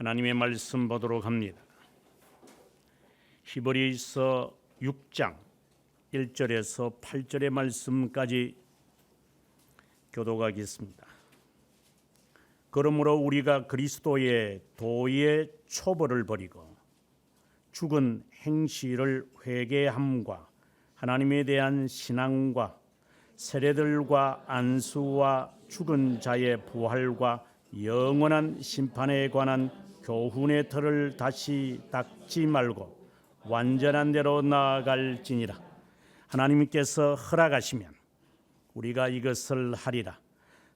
하나님의 말씀 보도록 합니다. 히브리서 6장 1절에서 8절의 말씀까지 교독하겠습니다. 그러므로 우리가 그리스도의 도의 초벌을 버리고 죽은 행실을 회개함과 하나님에 대한 신앙과 세례들과 안수와 죽은 자의 부활과 영원한 심판에 관한 교훈의 틀을 다시 닦지 말고 완전한 대로 나아갈지니라. 하나님께서 허락하시면 우리가 이것을 하리라.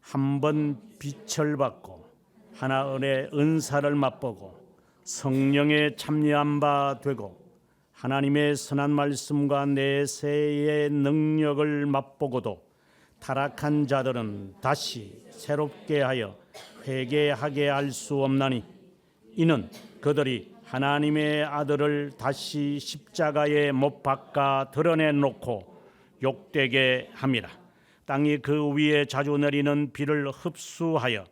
한번 빛을 받고 하나님의 은사를 맛보고 성령에 참여한 바 되고 하나님의 선한 말씀과 내세의 능력을 맛보고도 타락한 자들은 다시 새롭게 하여 회개하게 할 수 없나니 이는 그들이 하나님의 아들을 다시 십자가에 못 박아 드러내놓고 욕되게 함이라. 땅이 그 위에 자주 내리는 비를 흡수하여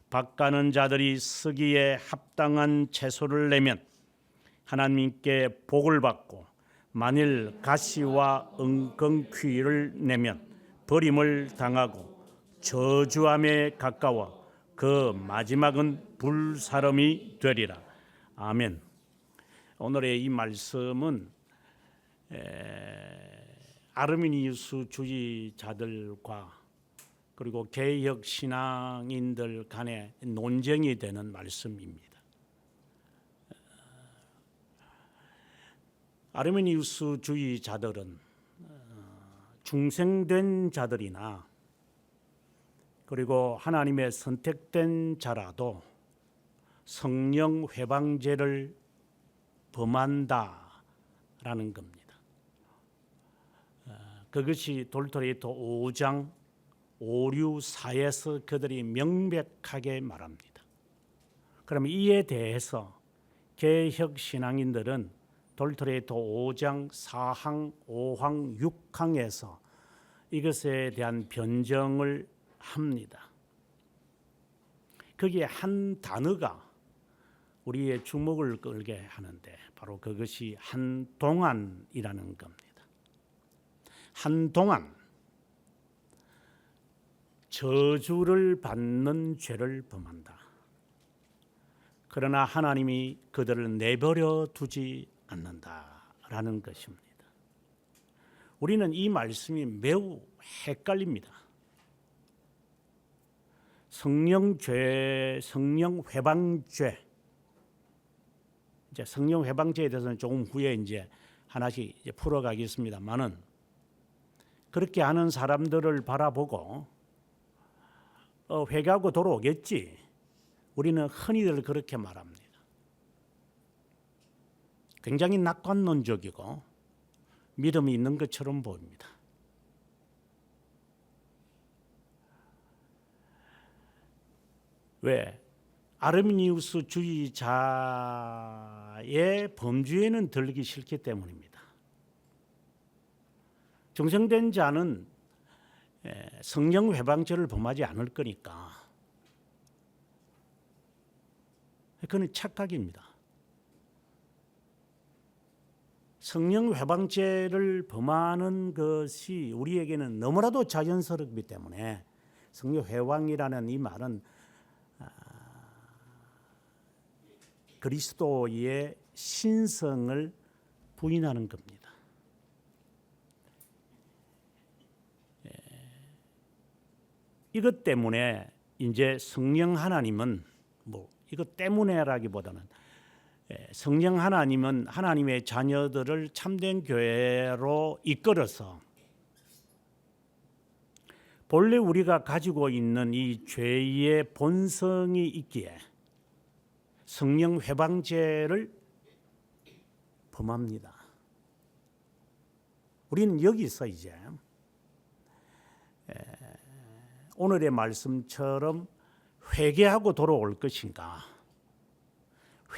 밭가는 자들이 쓰기에 합당한 채소를 내면 하나님께 복을 받고 만일 가시와 은근퀴를 내면 버림을 당하고 저주함에 가까워 그 마지막은 불사름이 되리라. 아멘. 오늘의 이 말씀은 아르미니우스 주의자들과 그리고 개혁 신앙인들 간의 논쟁이 되는 말씀입니다. 아르미니우스 주의자들은 중생된 자들이나 그리고 하나님의 선택된 자라도 성령 회방죄를 범한다라는 겁니다. 그것이 돌토레이토 5장 5, 6, 4에서 그들이 명백하게 말합니다. 그럼 이에 대해서 개혁 신앙인들은 돌토레이토 5장 4항, 5항, 6항에서 이것에 대한 변정을 합니다. 거기에 한 단어가 우리의 주목을 끌게 하는데 바로 그것이 한동안이라는 겁니다. 한동안 저주를 받는 죄를 범한다. 그러나 하나님이 그들을 내버려 두지 않는다라는 것입니다. 우리는 이 말씀이 매우 헷갈립니다. 성령죄, 성령회방죄. 이제 성령회방죄에 대해서는 조금 후에 이제 하나씩 이제 풀어가겠습니다만은 그렇게 하는 사람들을 바라보고 회개하고 돌아오겠지. 우리는 흔히들 그렇게 말합니다. 굉장히 낙관론적이고 믿음이 있는 것처럼 보입니다. 왜? 아르미니우스 주의자의 범주에는 들기 싫기 때문입니다. 중생된 자는 성령 회방죄를 범하지 않을 거니까 그건 착각입니다. 성령 회방죄를 범하는 것이 우리에게는 너무나도 자연스럽기 때문에 성령 회방이라는 이 말은 그리스도의 신성을 부인하는 겁니다. 이것 때문에 이제 성령 하나님은 이것 때문에라기보다는 성령 하나님은 하나님의 자녀들을 참된 교회로 이끌어서 본래 우리가 가지고 있는 이 죄의 본성이 있기에 성령 회방죄를 범합니다. 우리는 여기서 이제 오늘의 말씀처럼 회개하고 돌아올 것인가,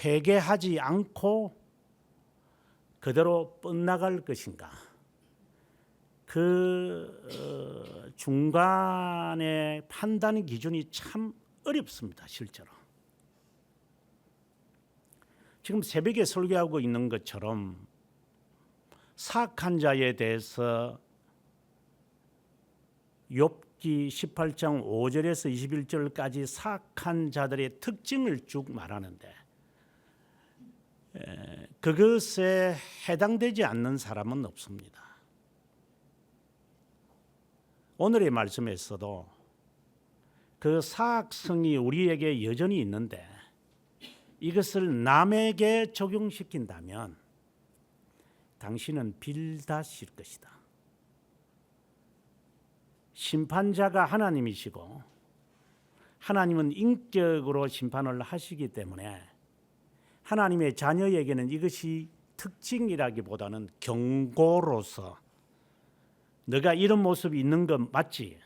회개하지 않고 그대로 뻗나갈 것인가, 그 중간의 판단 기준이 참 어렵습니다. 실제로. 지금 새벽에 설교하고 있는 것처럼 사악한 자에 대해서 욥기 18장 5절에서 21절까지 사악한 자들의 특징을 쭉 말하는데 그것에 해당되지 않는 사람은 없습니다. 오늘의 말씀에서도 그 사악성이 우리에게 여전히 있는데 이것을 남에게 적용시킨다면 당신은 빌다실 것이다. 심판자가 하나님이시고 하나님은 인격으로 심판을 하시기 때문에 하나님의 자녀에게는 이것이 특징이라기보다는 경고로서 너가 이런 모습이 있는 건 맞지?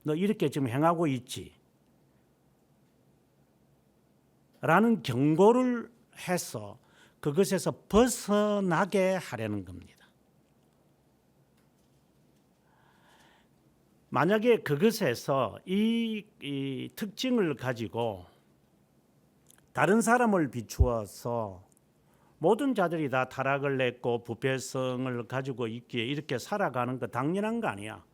너 이렇게 지금 행하고 있지? 라는 경고를 해서 그것에서 벗어나게 하려는 겁니다. 만약에 그것에서 이 특징을 가지고 다른 사람을 비추어서 모든 자들이 다 타락을 했고 부패성을 가지고 있기에 이렇게 살아가는 거 당연한 거 아니야.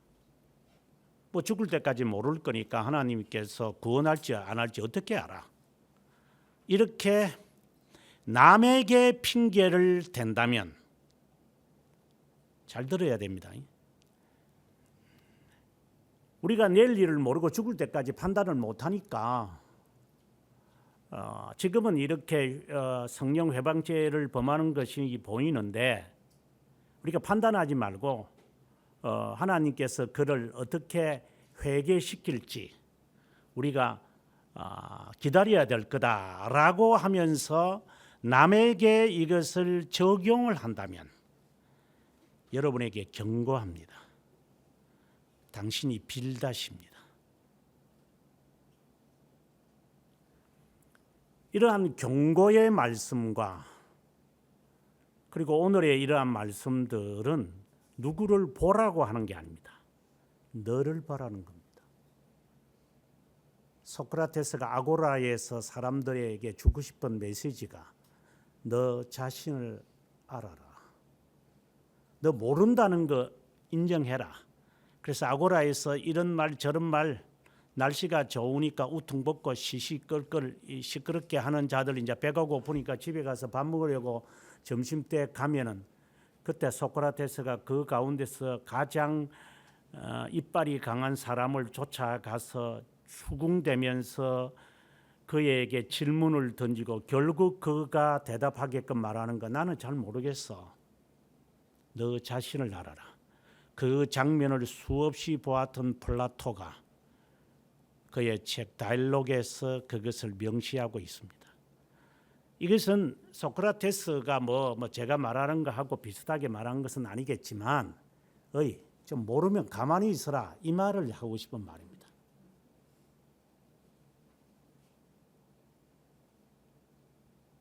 뭐 죽을 때까지 모를 거니까 하나님께서 구원할지 안 할지 어떻게 알아? 이렇게 남에게 핑계를 댄다면 잘 들어야 됩니다. 우리가 내일 일을 모르고 죽을 때까지 판단을 못하니까 지금은 이렇게 성령 회방죄를 범하는 것이 보이는데 우리가 판단하지 말고 하나님께서 그를 어떻게 회개시킬지 우리가 기다려야 될 거다라고 하면서 남에게 이것을 적용을 한다면 여러분에게 경고합니다. 당신이 빌다십니다. 이러한 경고의 말씀과 그리고 오늘의 이러한 말씀들은 누구를 보라고 하는 게 아닙니다. 너를 보라는 겁니다. 소크라테스가 아고라에서 사람들에게 주고 싶은 메시지가 너 자신을 알아라. 너 모른다는 거 인정해라. 그래서 아고라에서 이런 말 저런 말 날씨가 좋으니까 우퉁 벗고 시시끌끌 시끄럽게 하는 자들 이제 배가 고프니까 집에 가서 밥 먹으려고 점심때 가면은 그때 소크라테스가 그 가운데서 가장 이빨이 강한 사람을 쫓아가서 수긍대면서 그에게 질문을 던지고 결국 그가 대답하게끔 말하는 거 나는 잘 모르겠어. 너 자신을 알아라. 그 장면을 수없이 보았던 플라토가 그의 책 다이얼로그에서 그것을 명시하고 있습니다. 이것은 소크라테스가 뭐 제가 말하는 거하고 비슷하게 말한 것은 아니겠지만 좀 모르면 가만히 있어라 이 말을 하고 싶은 말입니다.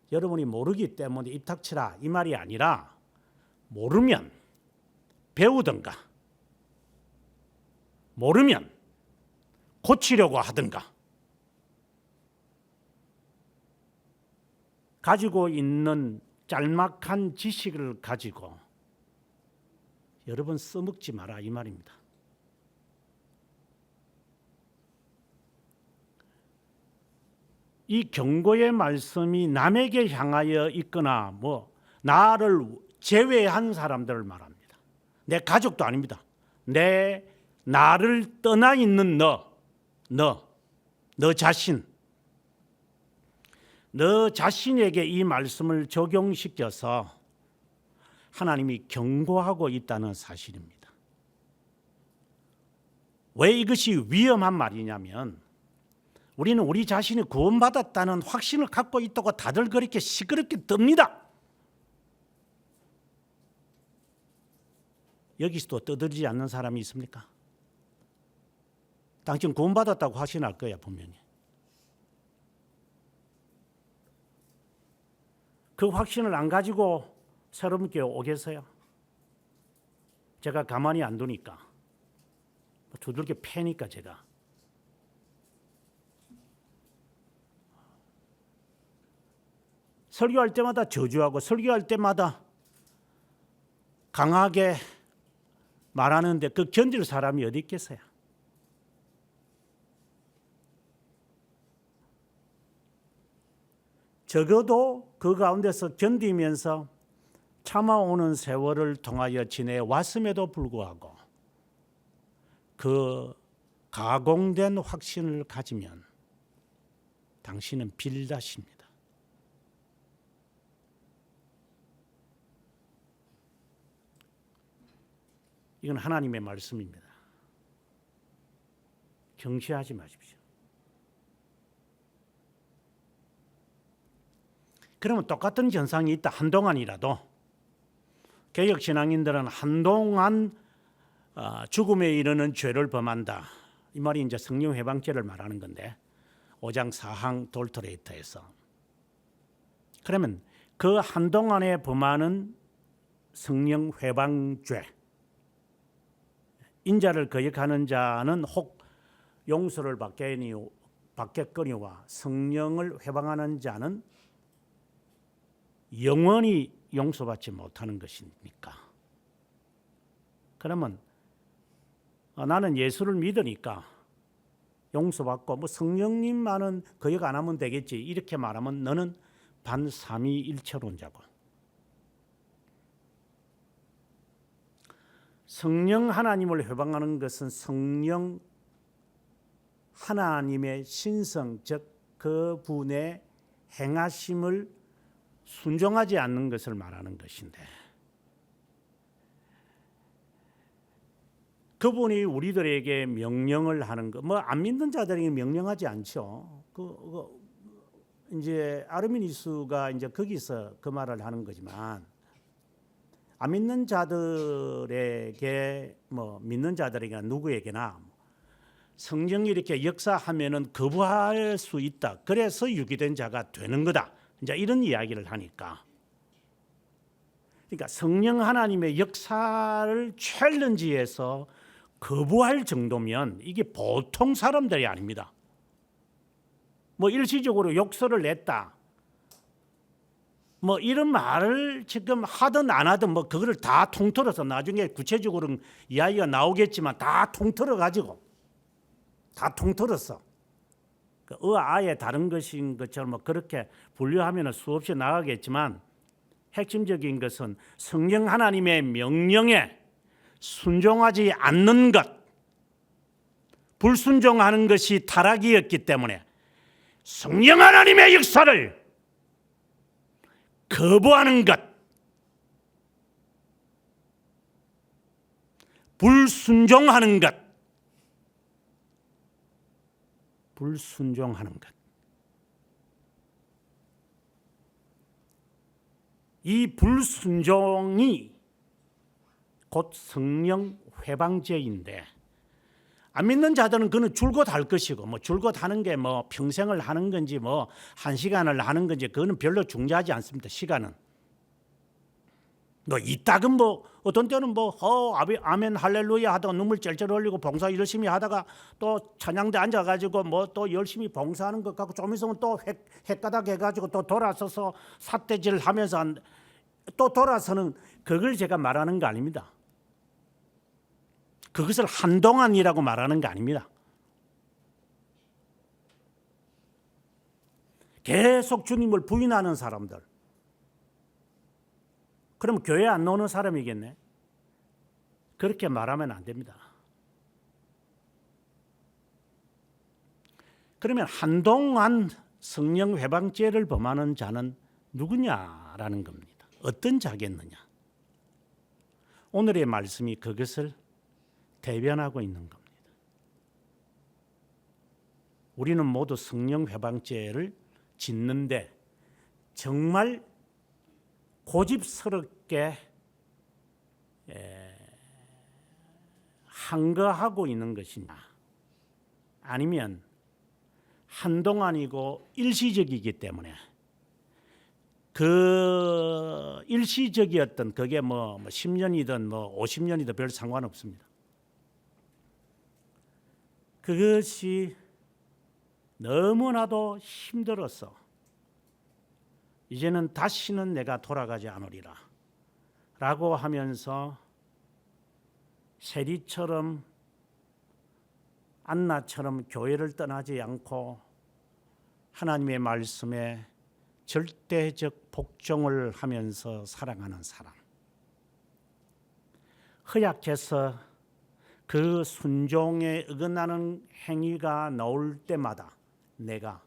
여러분이 모르기 때문에 입 닥치라 이 말이 아니라 모르면 배우든가 모르면 고치려고 하든가 가지고 있는 짤막한 지식을 가지고 여러분 써먹지 마라 이 말입니다. 이 경고의 말씀이 남에게 향하여 있거나 뭐 나를 제외한 사람들을 말합니다. 내 가족도 아닙니다. 나를 떠나 있는 너 자신, 너 자신에게 이 말씀을 적용시켜서 하나님이 경고하고 있다는 사실입니다. 왜 이것이 위험한 말이냐면 우리는 우리 자신이 구원받았다는 확신을 갖고 있다고 다들 그렇게 시끄럽게 뜹니다. 여기서도 떠들지 않는 사람이 있습니까? 당신 구원받았다고 확신할 거야 분명히. 그 확신을 안 가지고 새롭게 오겠어요? 제가 가만히 안 두니까 두들겨 패니까 제가. 설교할 때마다 저주하고 설교할 때마다 강하게 말하는데 그 견딜 사람이 어디 있겠어요? 적어도 그 가운데서 견디면서 참아오는 세월을 통하여 지내왔음에도 불구하고 그 가공된 확신을 가지면 당신은 빌다십니다. 이건 하나님의 말씀입니다. 경시하지 마십시오. 그러면 똑같은 현상이 있다 한동안이라도 개혁신앙인들은 한동안 죽음에 이르는 죄를 범한다. 이 말이 이제 성령회방죄를 말하는 건데 5장 4항 돌토레이터에서 그러면 그 한동안에 범하는 성령회방죄 인자를 거역하는 자는 혹 용서를 받겠거니와 성령을 회방하는 자는 영원히 용서받지 못하는 것입니까? 그러면 나는 예수를 믿으니까 용서받고 뭐 성령님만은 거역 안 하면 되겠지 이렇게 말하면 너는 반삼위일체론자고 성령 하나님을 회방하는 것은 성령 하나님의 신성 즉 그분의 행하심을 순종하지 않는 것을 말하는 것인데 그분이 우리들에게 명령을 하는 것, 뭐 안 믿는 자들에게 명령하지 않죠. 이제 아르미니스가 이제 거기서 그 말을 하는 거지만 안 믿는 자들에게 뭐 믿는 자들에게 누구에게나 성령이 이렇게 역사하면은 거부할 수 있다. 그래서 유기된 자가 되는 거다. 이제 이런 이야기를 하니까. 그러니까 성령 하나님의 역사를 챌린지해서 거부할 정도면 이게 보통 사람들이 아닙니다. 뭐 일시적으로 욕설을 냈다. 뭐 이런 말을 지금 하든 안 하든 뭐 그거를 다 통틀어서 나중에 구체적으로는 이야기가 나오겠지만 다 통틀어 가지고 다 통틀어서 아예 다른 것인 것처럼 뭐 그렇게 분류하면 수없이 나가겠지만 핵심적인 것은 성령 하나님의 명령에 순종하지 않는 것, 불순종하는 것이 타락이었기 때문에 성령 하나님의 역사를 거부하는 것, 불순종하는 것, 불순종하는 것. 이 불순종이 곧 성령 회방죄인데 안 믿는 자들은 그는 줄곧 할 것이고 뭐 줄곧 하는 게 뭐 평생을 하는 건지 뭐 1시간을 하는 건지 그거는 별로 중요하지 않습니다. 시간은. 뭐 이따금 뭐 어떤 때는 뭐 아멘 할렐루야 하다가 눈물 쩔쩔 흘리고 봉사 열심히 하다가 또 찬양대 앉아가지고 뭐 또 열심히 봉사하는 것 같고 좀 있으면 또 헷가닥 해가지고 또 돌아서서 삿대질 하면서 또 돌아서는 그걸 제가 말하는 거 아닙니다. 그것을 한동안이라고 말하는 거 아닙니다. 계속 주님을 부인하는 사람들. 그럼 교회 안 나오는 사람이겠네. 그렇게 말하면 안 됩니다. 그러면 한동안 성령 회방죄를 범하는 자는 누구냐라는 겁니다. 어떤 자겠느냐. 오늘의 말씀이 그것을 대변하고 있는 겁니다. 우리는 모두 성령 회방죄를 짓는데 정말 고집스럽게 항거하고 있는 것이냐 아니면 한동안이고 일시적이기 때문에 그 일시적이었던 그게 뭐 10년이든 뭐 50년이든 별 상관없습니다. 그것이 너무나도 힘들어서 이제는 다시는 내가 돌아가지 않으리라 라고 하면서 세리처럼 안나처럼 교회를 떠나지 않고 하나님의 말씀에 절대적 복종을 하면서 살아가는 사람. 허약해서 그 순종에 어긋나는 행위가 나올 때마다 내가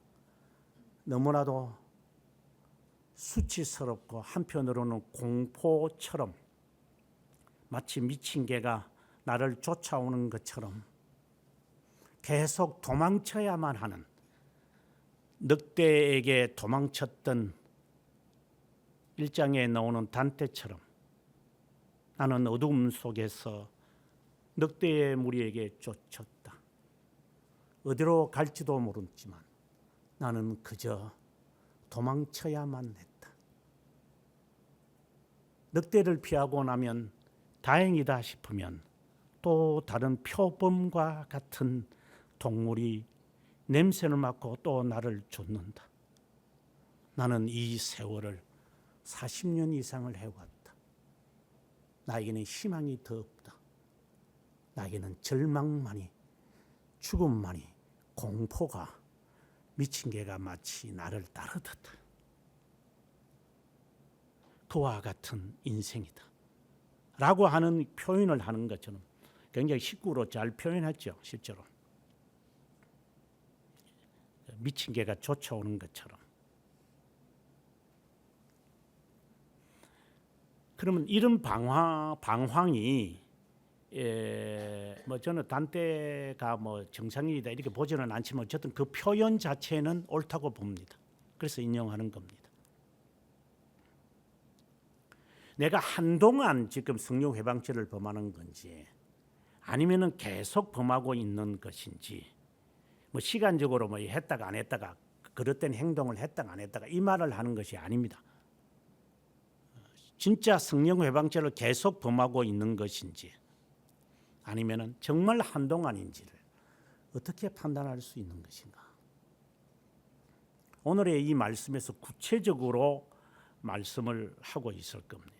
너무나도 수치스럽고 한편으로는 공포처럼 마치 미친 개가 나를 쫓아오는 것처럼 계속 도망쳐야만 하는, 늑대에게 도망쳤던 1장에 나오는 단테처럼 나는 어둠 속에서 늑대의 무리에게 쫓겼다. 어디로 갈지도 모르지만 나는 그저 도망쳐야만 했다. 늑대를 피하고 나면 다행이다 싶으면 또 다른 표범과 같은 동물이 냄새를 맡고 또 나를 쫓는다. 나는 이 세월을 40년 이상을 해왔다. 나에게는 희망이 더 없다. 나에게는 절망만이, 죽음만이, 공포가, 미친 개가 마치 나를 따르듯 그와 같은 인생이다 라고 하는 표현을 하는 것처럼 굉장히 식구로 잘 표현했죠. 실제로 미친 개가 쫓아오는 것처럼. 그러면 이런 방황이 뭐 저는 단테가 뭐 정상이다 이렇게 보지는 않지만 어쨌든 그 표현 자체는 옳다고 봅니다. 그래서 인용하는 겁니다. 내가 한동안 지금 성령 회방죄를 범하는 건지 아니면은 계속 범하고 있는 것인지, 뭐 시간적으로 뭐 했다가 안 했다가 그릇된 행동을 했다가 안 했다가 이 말을 하는 것이 아닙니다. 진짜 성령 회방죄를 계속 범하고 있는 것인지 아니면은 정말 한동안인지를 어떻게 판단할 수 있는 것인가? 오늘의 이 말씀에서 구체적으로 말씀을 하고 있을 겁니다.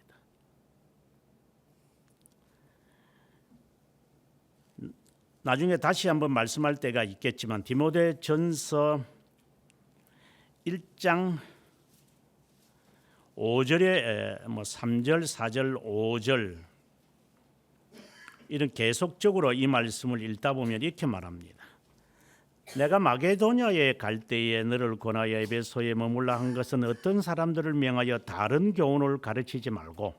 나중에 다시 한번 말씀할 때가 있겠지만 디모데전서 1장 5절에 뭐 3절, 4절, 5절 이런 계속적으로 이 말씀을 읽다 보면 이렇게 말합니다. 내가 마게도냐에 갈 때에 너를 권하여 에베소에 머물라 한 것은 어떤 사람들을 명하여 다른 교훈을 가르치지 말고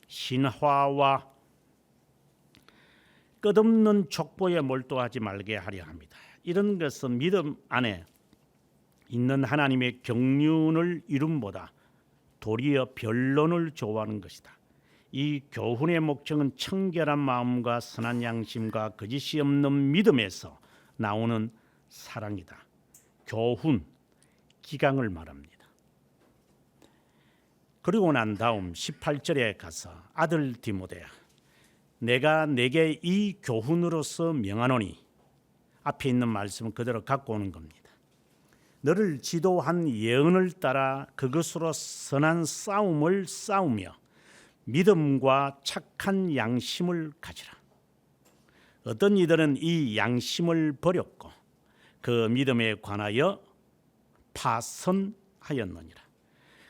신화와 끝없는 족보에 몰두하지 말게 하려 합니다. 이런 것은 믿음 안에 있는 하나님의 경륜을 이룸보다 도리어 변론을 좋아하는 것이다. 이 교훈의 목적은 청결한 마음과 선한 양심과 거짓이 없는 믿음에서 나오는 사랑이다. 교훈, 기강을 말합니다. 그리고 난 다음 18절에 가서 아들 디모데야, 내가 내게 이 교훈으로서 명하노니, 앞에 있는 말씀은 그대로 갖고 오는 겁니다. 너를 지도한 예언을 따라 그것으로 선한 싸움을 싸우며 믿음과 착한 양심을 가지라. 어떤 이들은 이 양심을 버렸고 그 믿음에 관하여 파선하였느니라.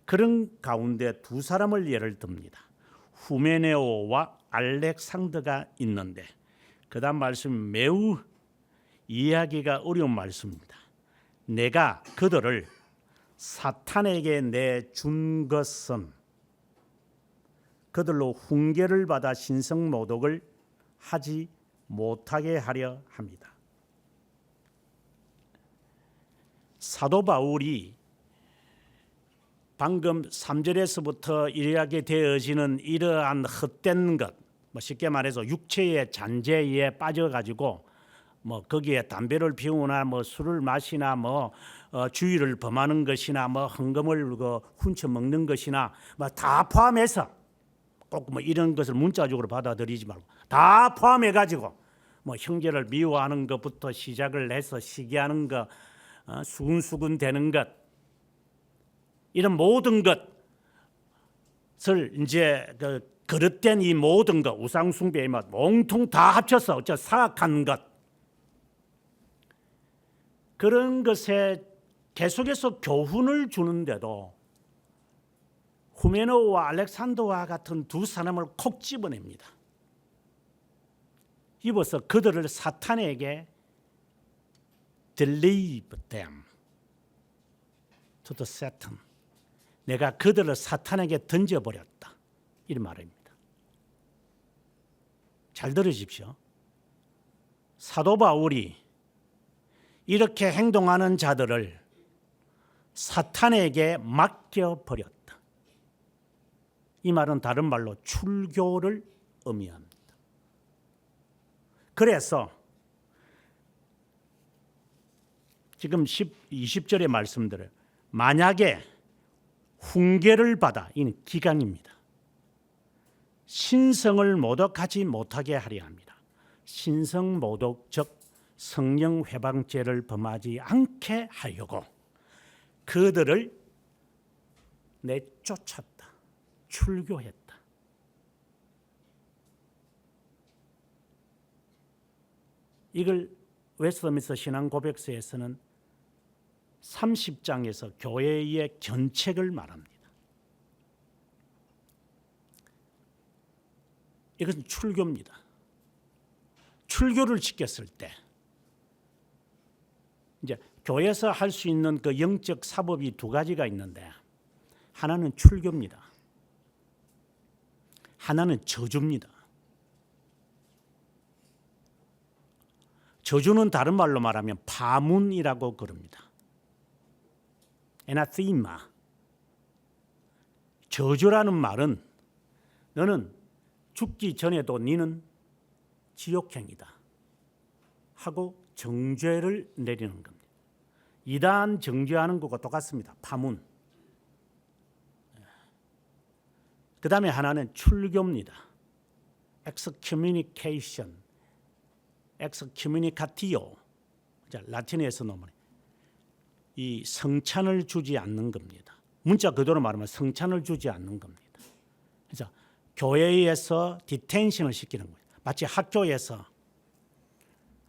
그런 가운데 두 사람을 예를 듭니다. 후메네오와 알렉산더가 있는데 그 다음 말씀 매우 이해하기가 어려운 말씀입니다. 내가 그들을 사탄에게 내준 것은 그들로 훈계를 받아 신성모독을 하지 못하게 하려 합니다. 사도 바울이 방금 3절에서부터 이야기 되어지는 이러한 헛된 것, 뭐 쉽게 말해서 육체의 잔재에 빠져가지고 뭐 거기에 담배를 피우나 뭐 술을 마시나 뭐 주의를 범하는 것이나 뭐 헌금을 훔쳐 먹는 것이나 뭐 다 포함해서 꼭 뭐 이런 것을 문자적으로 받아들이지 말고 다 포함해가지고 뭐 형제를 미워하는 것부터 시작을 해서 시기하는 것, 수근수근 되는 것, 이런 모든 것을 이제 그릇된 이 모든 것, 우상숭배의 맛, 몽통 다 합쳐서 저 사악한 것, 그런 것에 계속해서 교훈을 주는데도 후메노와 알렉산더와 같은 두 사람을 콕 집어냅니다. 입어서 그들을 사탄에게 deliver them to the Satan. 내가 그들을 사탄에게 던져버렸다. 이런 말입니다. 잘 들으십시오. 사도 바울이 이렇게 행동하는 자들을 사탄에게 맡겨버렸다. 이 말은 다른 말로 출교를 의미합니다. 그래서 지금 20절의 말씀들을 만약에 훈계를 받아, 이는 기강입니다. 신성을 모독하지 못하게 하려 합니다. 신성 모독 즉 성령 회방죄를 범하지 않게 하려고 그들을 내쫓았다. 출교했다. 이걸 웨스트민스터 신앙고백서에서는 30장에서 교회의 견책을 말합니다. 이것은 출교입니다. 출교를 시켰을 때 이제 교회에서 할 수 있는 그 영적 사법이 두 가지가 있는데 하나는 출교입니다. 하나는 저주입니다. 저주는 다른 말로 말하면 파문이라고 그럽니다. 에나테마. 저주라는 말은 너는 죽기 전에도 너는 지옥행이다 하고 정죄를 내리는 겁니다. 이단 정죄하는 것과 똑같습니다. 파문. 그 다음에 하나는 출교입니다. excommunication, excommunicatio. 라틴어에서 놓으면 이 성찬을 주지 않는 겁니다. 문자 그대로 말하면 성찬을 주지 않는 겁니다. 그래서 교회에서 디텐션을 시키는 거예요. 마치 학교에서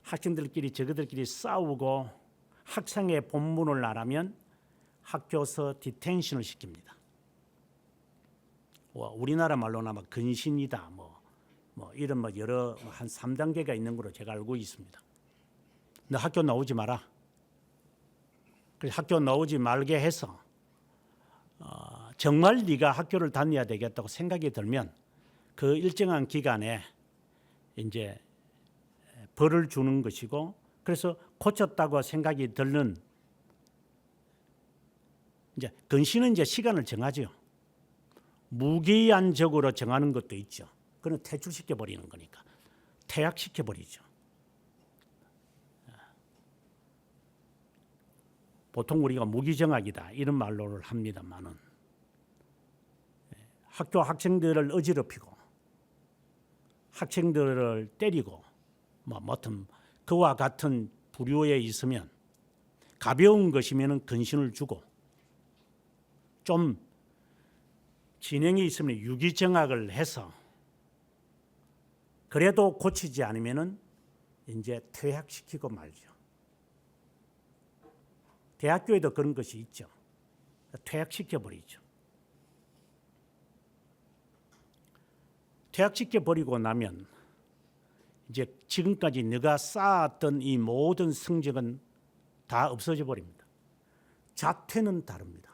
학생들끼리 저들끼리 싸우고 학생의 본문을 나가면 학교에서 디텐션을 시킵니다. 우리나라 말로는 아마 근신이다 뭐 이런 여러 한 3단계가 있는 걸로 제가 알고 있습니다. 너 학교 나오지 마라. 그래서 학교 나오지 말게 해서 정말 네가 학교를 다녀야 되겠다고 생각이 들면 그 일정한 기간에 이제 벌을 주는 것이고, 그래서 고쳤다고 생각이 드는 이제 근신은 이제 시간을 정하죠. 무기한적으로 정하는 것도 있죠. 그건 퇴출시켜 버리는 거니까 퇴학시켜 버리죠. 보통 우리가 무기정학이다 이런 말로를 합니다만은 학교 학생들을 어지럽히고 학생들을 때리고 뭐든 그와 같은 부류에 있으면 가벼운 것이면은 근신을 주고 좀 진행이 있으면 유기정학을 해서 그래도 고치지 않으면은 이제 퇴학시키고 말죠. 대학교에도 그런 것이 있죠. 퇴학시켜 버리죠. 퇴학시켜 버리고 나면 이제 지금까지 네가 쌓았던 이 모든 성적은 다 없어져 버립니다. 자퇴는 다릅니다.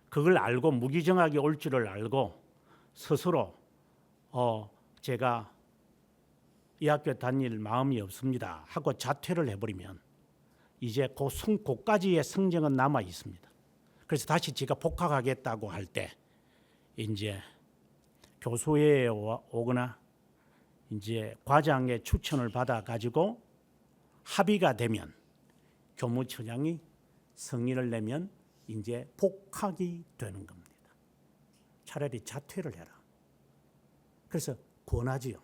그걸 알고 무기정학이 올 줄을 알고 스스로 제가 이 학교 다닐 마음이 없습니다 하고 자퇴를 해버리면 이제 그까지의 성적은 남아 있습니다. 그래서 다시 제가 복학하겠다고 할 때 이제 교수회에 오거나 이제 과장의 추천을 받아 가지고 합의가 되면 교무처장이 성의를 내면 이제 복학이 되는 겁니다. 차라리 자퇴를 해라. 그래서 권하지요.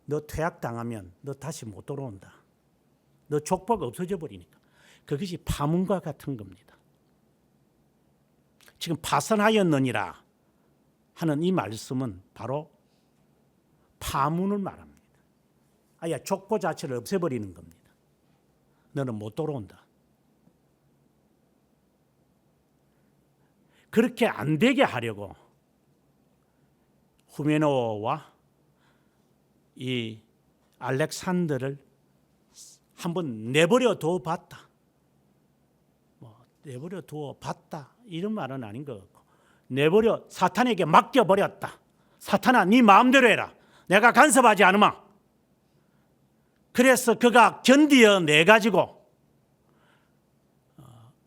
너 퇴학당하면 너 다시 못 돌아온다. 너 족보가 없어져 버리니까. 그것이 파문과 같은 겁니다. 지금 파선하였느니라 하는 이 말씀은 바로 파문을 말합니다. 아예 족보 자체를 없애버리는 겁니다. 너는 못 돌아온다. 그렇게 안 되게 하려고 후메노와 이 알렉산더를 한번 내버려 두어 봤다. 내버려 두어 봤다 이런 말은 아닌 것 같고, 내버려 사탄에게 맡겨버렸다. 사탄아, 네 마음대로 해라. 내가 간섭하지 않으마. 그래서 그가 견디어내 가지고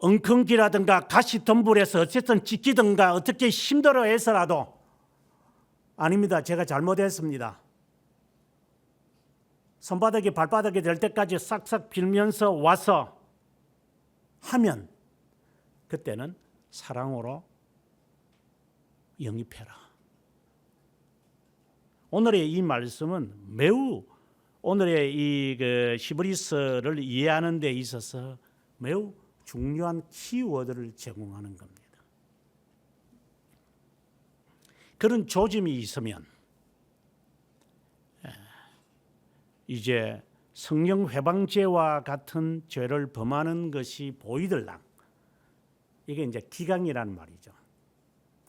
엉겅기라든가 가시덤불에서 어쨌든 지키든가 어떻게 힘들어해서라도, 아닙니다, 제가 잘못했습니다, 손바닥이 발바닥이 될 때까지 싹싹 빌면서 와서 하면 그때는 사랑으로 영입해라. 오늘의 이 말씀은 매우 오늘의 이 히브리서를 이해하는 데 있어서 매우 중요한 키워드를 제공하는 겁니다. 그런 조짐이 있으면 이제 성령 회방죄와 같은 죄를 범하는 것이 보이들랑, 이게 이제 기강이라는 말이죠.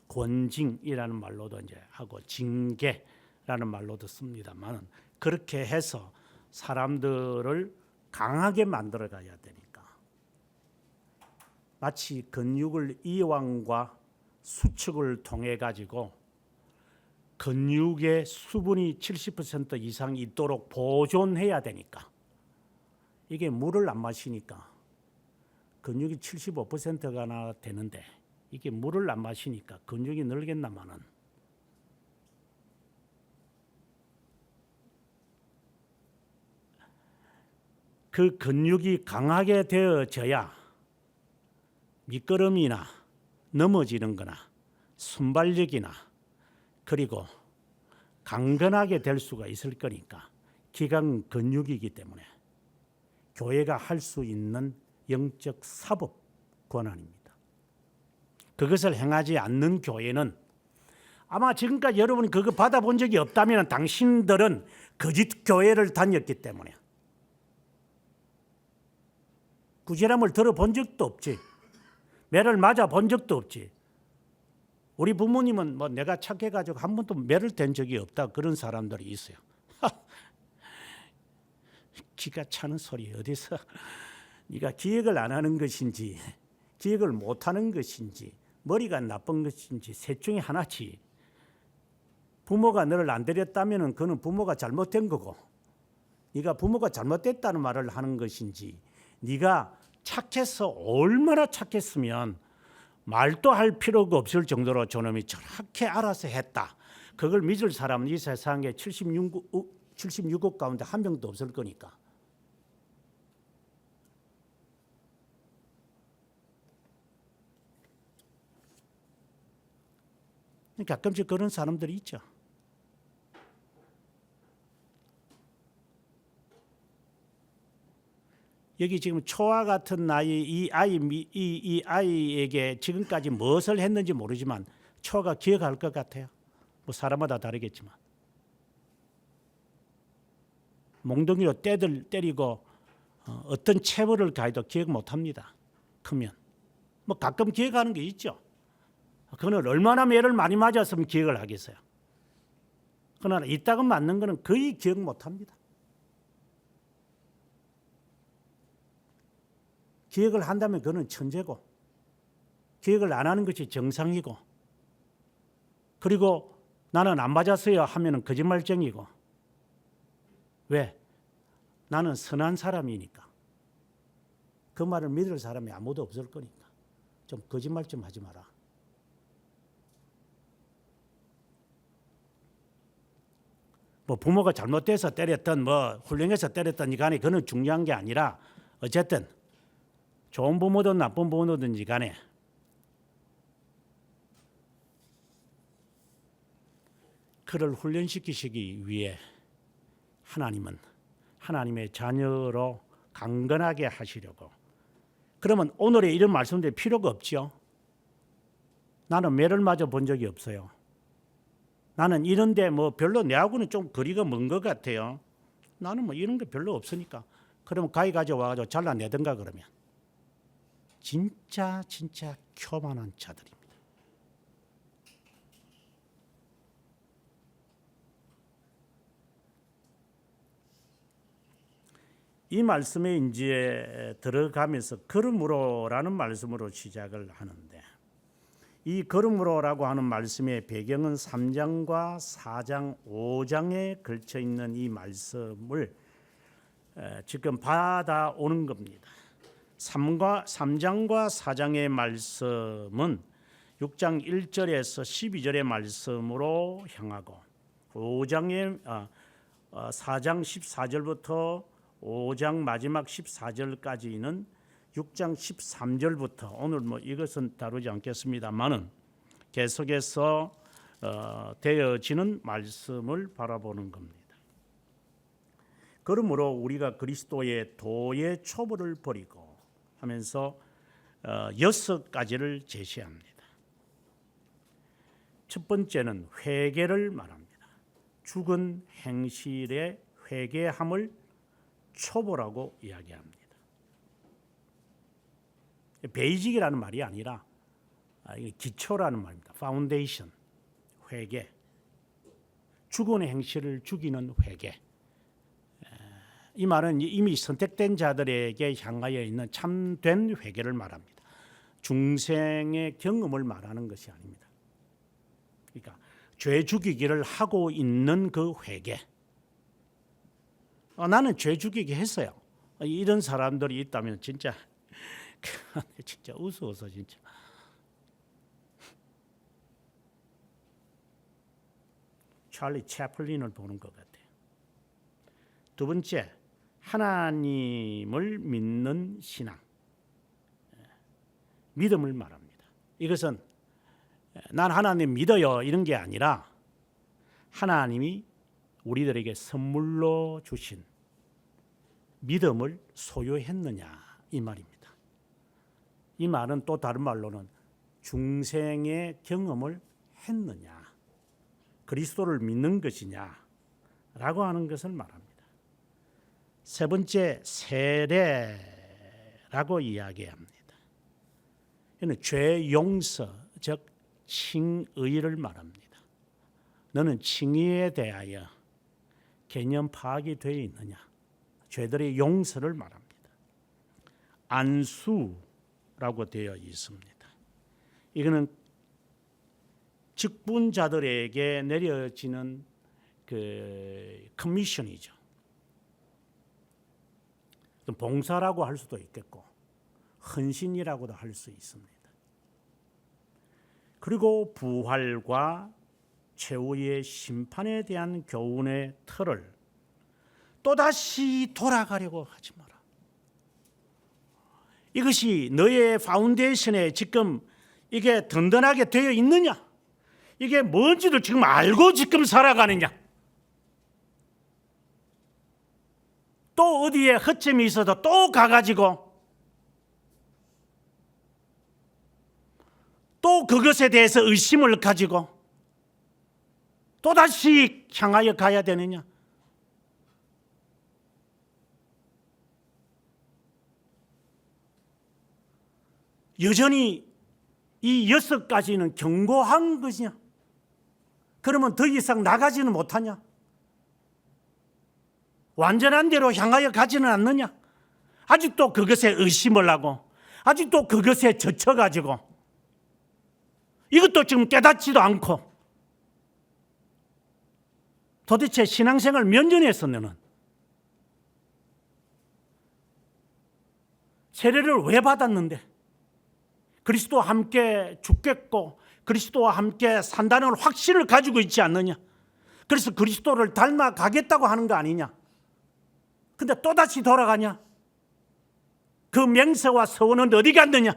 권징이라는 말로도 이제 하고 징계라는 말로도 씁니다만, 그렇게 해서 사람들을 강하게 만들어 가야 되니까, 마치 근육을 이완과 수축을 통해 가지고 근육의 수분이 70% 이상 있도록 보존해야 되니까, 이게 물을 안 마시니까 근육이 75%가 되는데, 이게 물을 안 마시니까 근육이 늘겠나마는, 그 근육이 강하게 되어져야 미끄럼이나 넘어지는 거나 순발력이나 그리고 강건하게 될 수가 있을 거니까, 기강 근육이기 때문에 교회가 할 수 있는 영적 사법 권한입니다. 그것을 행하지 않는 교회는, 아마 지금까지 여러분이 그거 받아본 적이 없다면 당신들은 거짓 교회를 다녔기 때문에 구제람을 들어본 적도 없지, 매를 맞아 본 적도 없지. 우리 부모님은 뭐 내가 착해가지고 한 번도 매를 댄 적이 없다 그런 사람들이 있어요. 기가 차는 소리 어디서 네가 기억을 안 하는 것인지 기억을 못 하는 것인지 머리가 나쁜 것인지 셋 중에 하나지. 부모가 너를 안 데렸다면 그는 부모가 잘못된 거고, 네가 부모가 잘못됐다는 말을 하는 것인지, 네가 착해서 얼마나 착했으면 말도 할 필요가 없을 정도로 저놈이 저렇게 알아서 했다, 그걸 믿을 사람은 이 세상에 76억 가운데 한 명도 없을 거니까. 가끔씩 그런 사람들이 있죠. 여기 지금 초아 같은 나이 이 아이에게 지금까지 무엇을 했는지 모르지만 초아가 기억할 것 같아요. 뭐 사람마다 다르겠지만, 몽둥이로 때리고 어떤 체벌을 가해도 기억 못합니다. 크면 뭐 가끔 기억하는 게 있죠. 그는 얼마나 매를 많이 맞았으면 기억을 하겠어요. 그러나 이따금 맞는 거는 거의 기억 못합니다. 기억을 한다면 그는 천재고, 기억을 안 하는 것이 정상이고, 그리고 나는 안 맞았어요 하면 거짓말쟁이고. 왜? 나는 선한 사람이니까. 그 말을 믿을 사람이 아무도 없을 거니까 좀 거짓말 좀 하지 마라. 뭐 부모가 잘못돼서 때렸던 뭐 훌륭해서 때렸던 간에 그는 중요한 게 아니라, 어쨌든 좋은 부모든 나쁜 부모든지 간에 그를 훈련시키시기 위해 하나님은 하나님의 자녀로 강건하게 하시려고 그러면 오늘의 이런 말씀들 필요가 없죠. 나는 매를 맞아 본 적이 없어요. 나는 이런데 뭐 별로 내하고는 좀 거리가 먼 것 같아요. 나는 뭐 이런 거 별로 없으니까. 그러면 가위 가져와가지고 잘라내든가 그러면. 진짜 교만한 자들입니다. 이 말씀에 이제 들어가면서 그러므로라는 말씀으로 시작을 하는데, 이 그러므로라고 하는 말씀의 배경은 3장과 4장, 5장에 걸쳐 있는 이 말씀을 지금 받아오는 겁니다. 3장과 4장의 말씀은 6장 1절에서 12절의 말씀으로 향하고 4장 14절부터 5장 마지막 14절까지는 6장 13절부터 오늘 뭐 이것은 다루지 않겠습니다만은 계속해서 되어지는 말씀을 바라보는 겁니다. 그러므로 우리가 그리스도의 도의 초보를 버리고 하면서 6가지를 제시합니다. 첫 번째는 회개를 말합니다. 죽은 행실의 회개함을 초보라고 이야기합니다. 베이직이라는 말이 아니라 기초라는 말입니다. 파운데이션, 회개. 죽은 행실을 죽이는 회개. 이 말은 이미 선택된 자들에게 향하여 있는 참된 회개를 말합니다. 중생의 경험을 말하는 것이 아닙니다. 그러니까 죄 죽이기를 하고 있는 그 회개. 나는 죄 죽이기 했어요. 이런 사람들이 있다면 진짜 웃어서 진짜. 찰리 채플린을 보는 것 같아요. 두 번째, 하나님을 믿는 신앙, 믿음을 말합니다. 이것은 난 하나님 믿어요 이런 게 아니라 하나님이 우리들에게 선물로 주신 믿음을 소유했느냐 이 말입니다. 이 말은 또 다른 말로는 중생의 경험을 했느냐, 그리스도를 믿는 것이냐라고 하는 것을 말합니다. 세 번째, 세례라고 이야기합니다. 이는 죄 용서, 즉 칭의를 말합니다. 너는 칭의에 대하여 개념 파악이 되어 있느냐? 죄들의 용서를 말합니다. 안수라고 되어 있습니다. 이거는 직분자들에게 내려지는 그 커미션이죠. 봉사라고 할 수도 있겠고 헌신이라고도 할 수 있습니다. 그리고 부활과 최후의 심판에 대한 교훈의 틀을 또다시 돌아가려고 하지 마라. 이것이 너의 파운데이션에 지금 이게 든든하게 되어 있느냐? 이게 뭔지도 지금 알고 지금 살아가느냐? 또 어디에 허점이 있어도 또 가가지고 또 그것에 대해서 의심을 가지고 또다시 향하여 가야 되느냐? 여전히 이 6가지는 견고한 것이냐? 그러면 더 이상 나가지는 못하냐? 완전한 대로 향하여 가지는 않느냐? 아직도 그것에 의심을 하고 아직도 그것에 젖혀가지고 이것도 지금 깨닫지도 않고 도대체 신앙생활 몇 년 했어 너는? 세례를 왜 받았는데? 그리스도와 함께 죽겠고 그리스도와 함께 산다는 확신을 가지고 있지 않느냐? 그래서 그리스도를 닮아가겠다고 하는 거 아니냐? 근데 또다시 돌아가냐? 그 맹세와 서원은 어디 갔느냐?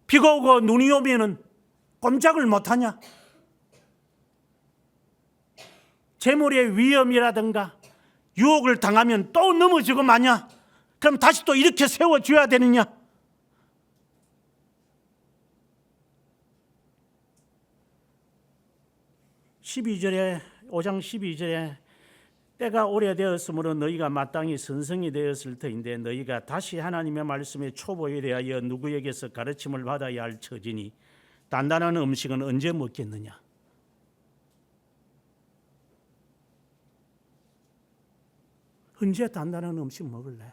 비가 오고 눈이 오면은 꼼짝을 못하냐? 재물의 위험이라든가 유혹을 당하면 또 넘어지고 마냐? 그럼 다시 또 이렇게 세워줘야 되느냐? (12절에) 5장 12절에 때가 오래되었으므로 너희가 마땅히 선성이 되었을 터인데 너희가 다시 하나님의 말씀에 초보에 대하여 누구에게서 가르침을 받아야 할 처지니 단단한 음식은 언제 먹겠느냐? 언제 단단한 음식 먹을래?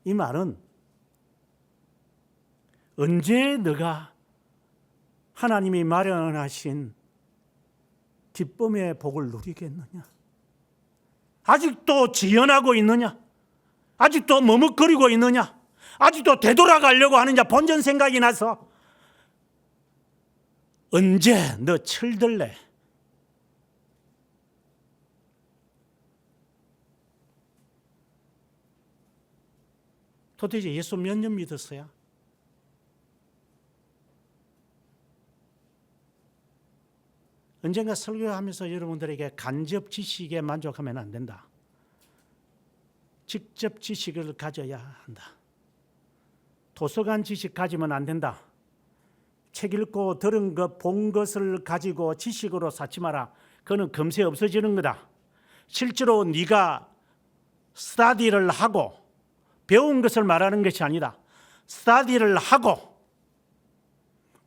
이 말은 언제 너가 하나님이 마련하신 기쁨의 복을 누리겠느냐? 아직도 지연하고 있느냐? 아직도 머뭇거리고 있느냐? 아직도 되돌아가려고 하느냐? 본전 생각이 나서 언제 너 철들래? 도대체 예수 몇 년 믿었어요? 언젠가 설교하면서 여러분들에게 간접 지식에 만족하면 안 된다. 직접 지식을 가져야 한다. 도서관 지식 가지면 안 된다. 책 읽고 들은 것, 본 것을 가지고 지식으로 쌓지 마라. 그거는 금세 없어지는 거다. 실제로 네가 스터디를 하고 배운 것을 말하는 것이 아니다. 스터디를 하고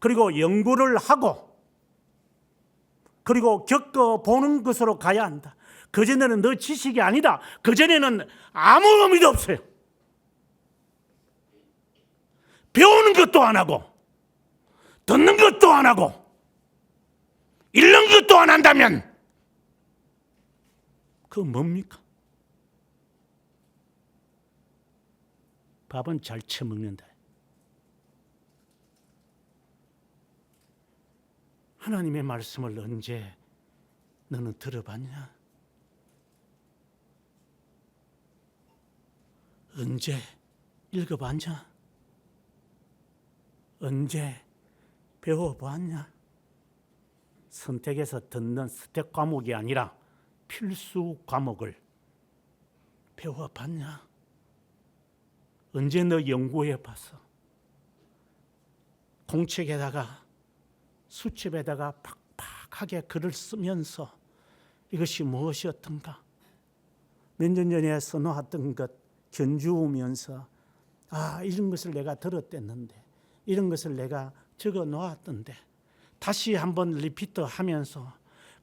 그리고 연구를 하고 그리고 겪어보는 것으로 가야 한다. 그전에는 너 지식이 아니다. 그전에는 아무 의미도 없어요. 배우는 것도 안 하고 듣는 것도 안 하고 읽는 것도 안 한다면 그거 뭡니까? 밥은 잘 처먹는다. 하나님의 말씀을 언제 너는 들어봤냐? 언제 읽어봤냐? 언제 배워봤냐? 선택해서 듣는 스택 과목이 아니라 필수 과목을 배워봤냐? 언제 너 연구해봤어? 공책에다가 수첩에다가 팍팍하게 글을 쓰면서 이것이 무엇이었던가? 몇 년 전에 써놓았던 것 견주면서 이런 것을 내가 들었댔는데 이런 것을 내가 적어 놓았던데 다시 한번 리피트 하면서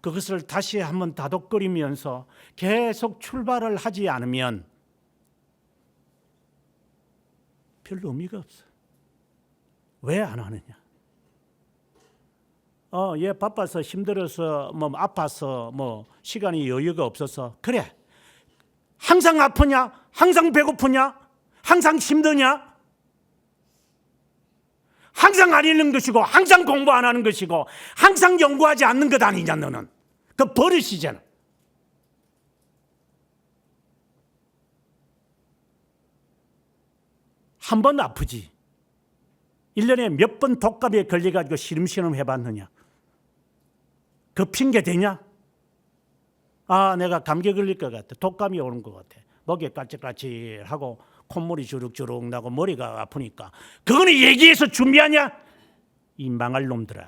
그것을 다시 한번 다독거리면서 계속 출발을 하지 않으면 별로 의미가 없어. 왜 안 하느냐? 얘 바빠서 힘들어서 아파서 시간이 여유가 없어서 그래. 항상 아프냐? 항상 배고프냐? 항상 힘드냐? 항상 안 읽는 것이고 항상 공부 안 하는 것이고 항상 연구하지 않는 것 아니냐 너는. 그 버릇이잖아. 한 번 아프지. 1년에 몇 번 독감에 걸려가지고 시름시름 해봤느냐? 그 핑계 되냐? 내가 감기 걸릴 것 같아. 독감이 오는 것 같아. 목이 까칠까칠하고 콧물이 주룩주룩 나고 머리가 아프니까. 그거는 얘기해서 준비하냐? 이 망할 놈들아.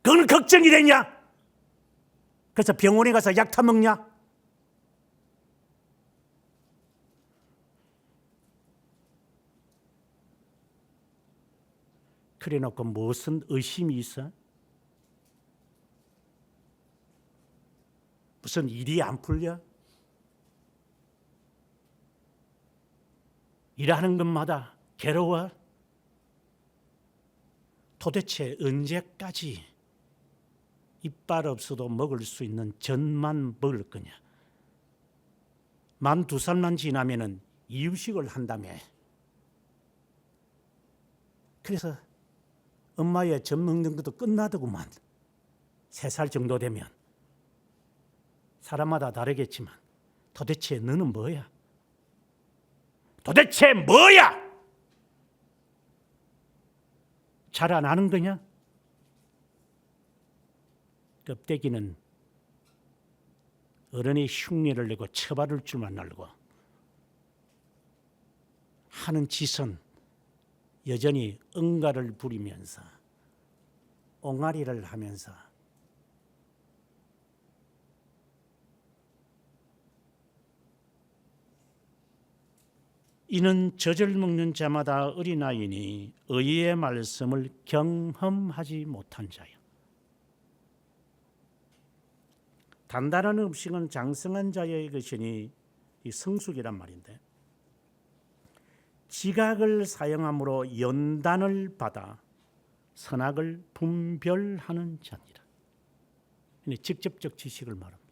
그거는 걱정이 되냐? 그래서 병원에 가서 약 타먹냐? 그래 놓고 무슨 의심이 있어? 무슨 일이 안 풀려? 일하는 것마다 괴로워? 도대체 언제까지 이빨 없어도 먹을 수 있는 젖만 먹을 거냐? 만 2살만 지나면은 이유식을 한다며. 그래서 엄마의 젖 먹는 것도 끝나더구만. 3살 정도 되면. 사람마다 다르겠지만 도대체 너는 뭐야? 도대체 뭐야? 자라나는 거냐? 껍데기는 어른이 흉내를 내고 처바를 줄만 알고 하는 짓은 여전히 응가를 부리면서 옹알이를 하면서 이는 젖을 먹는 자마다 어린아이니 의의 말씀을 경험하지 못한 자요. 단단한 음식은 장성한 자의 것이니 이 성숙이란 말인데 지각을 사용함으로 연단을 받아 선악을 분별하는 자니라. 직접적 지식을 말합니다.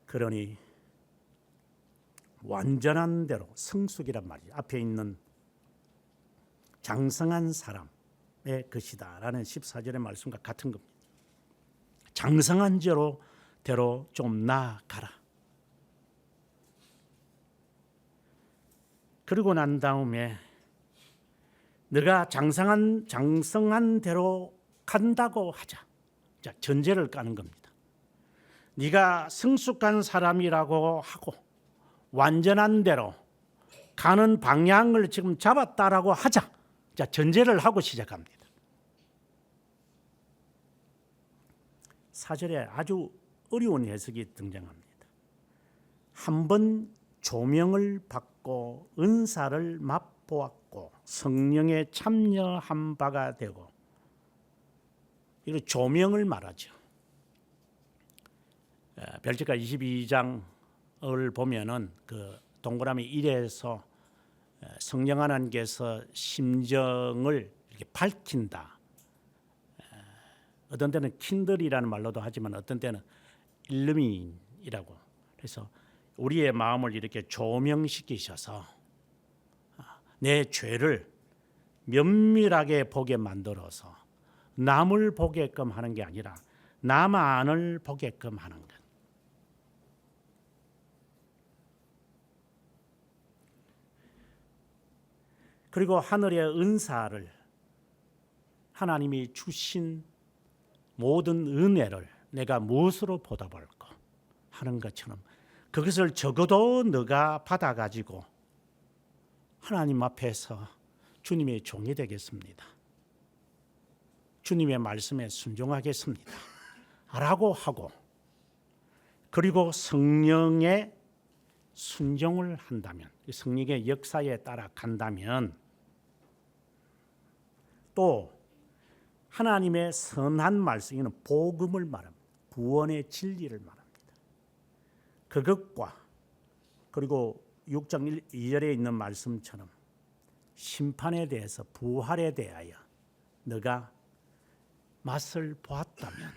그러니 완전한 대로 성숙이란 말이 앞에 있는 장성한 사람의 것이다 라는 14절의 말씀과 같은 겁니다. 장성한 대로 좀 나아가라. 그러고 난 다음에 네가 장성한 대로 간다고 하자. 자, 전제를 까는 겁니다. 네가 성숙한 사람이라고 하고 완전한 대로 가는 방향을 지금 잡았다라고 하자. 자, 전제를 하고 시작합니다. 4절에 아주 어려운 해석이 등장합니다. 한번 조명을 받고 은사를 맛보았고 성령에 참여한 바가 되고, 이거 조명을 말하죠. 별직가 22장을 보면은 그 동그라미 1에서 성령 하나님께서 심정을 이렇게 밝힌다. 어떤 때는 킨들이라는 말로도 하지만 어떤 때는 일루민이라고. 그래서 우리의 마음을 이렇게 조명시키셔서 내 죄를 면밀하게 보게 만들어서 남을 보게끔 하는 게 아니라 나만을 보게끔 하는 것. 그리고 하늘의 은사를, 하나님이 주신 모든 은혜를 내가 무엇으로 보답할까 하는 것처럼 그것을 적어도 너가 받아가지고 하나님 앞에서 주님의 종이 되겠습니다. 주님의 말씀에 순종하겠습니다. 라고 하고, 그리고 성령의 순종을 한다면, 성령의 역사에 따라 간다면, 또 하나님의 선한 말씀, 이는 복음을 말합니다. 구원의 진리를 말합니다. 그것과 그리고 6장 2절에 있는 말씀처럼 심판에 대해서, 부활에 대하여 너가 맛을 보았다면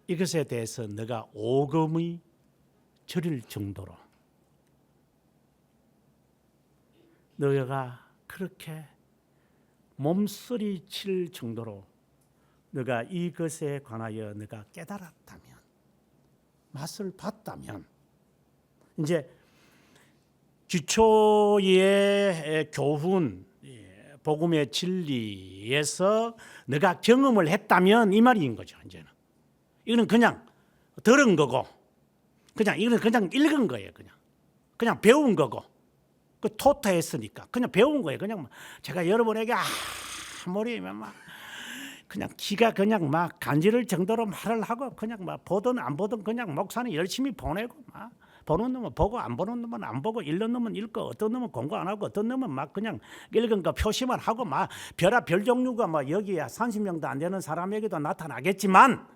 이것에 대해서 너가 오금이 저릴 정도로 너가 그렇게 몸서리 칠 정도로 너가 이것에 관하여 너가 깨달았다면, 맛을 봤다면, 이제 기초의 교훈, 복음의 진리에서 너가 경험을 했다면 이 말인 거죠. 이제는 이거는 그냥 들은 거고, 그냥 이거는 그냥 읽은 거예요. 그냥 배운 거고, 그 토토했으니까 그냥 배운 거예요. 그냥 제가 여러분에게 아무리 막 그냥 기가 그냥 막 간지를 정도로 말을 하고, 그냥 막 보든 안 보든 그냥 목사는 열심히 보내고, 막 보는 놈은 보고 안 보는 놈은 안 보고, 읽는 놈은 읽고, 어떤 놈은 공부 안 하고, 어떤 놈은 막 그냥 읽은 거 표시만 하고, 막 별 종류가 막 여기야 30명도 안 되는 사람에게도 나타나겠지만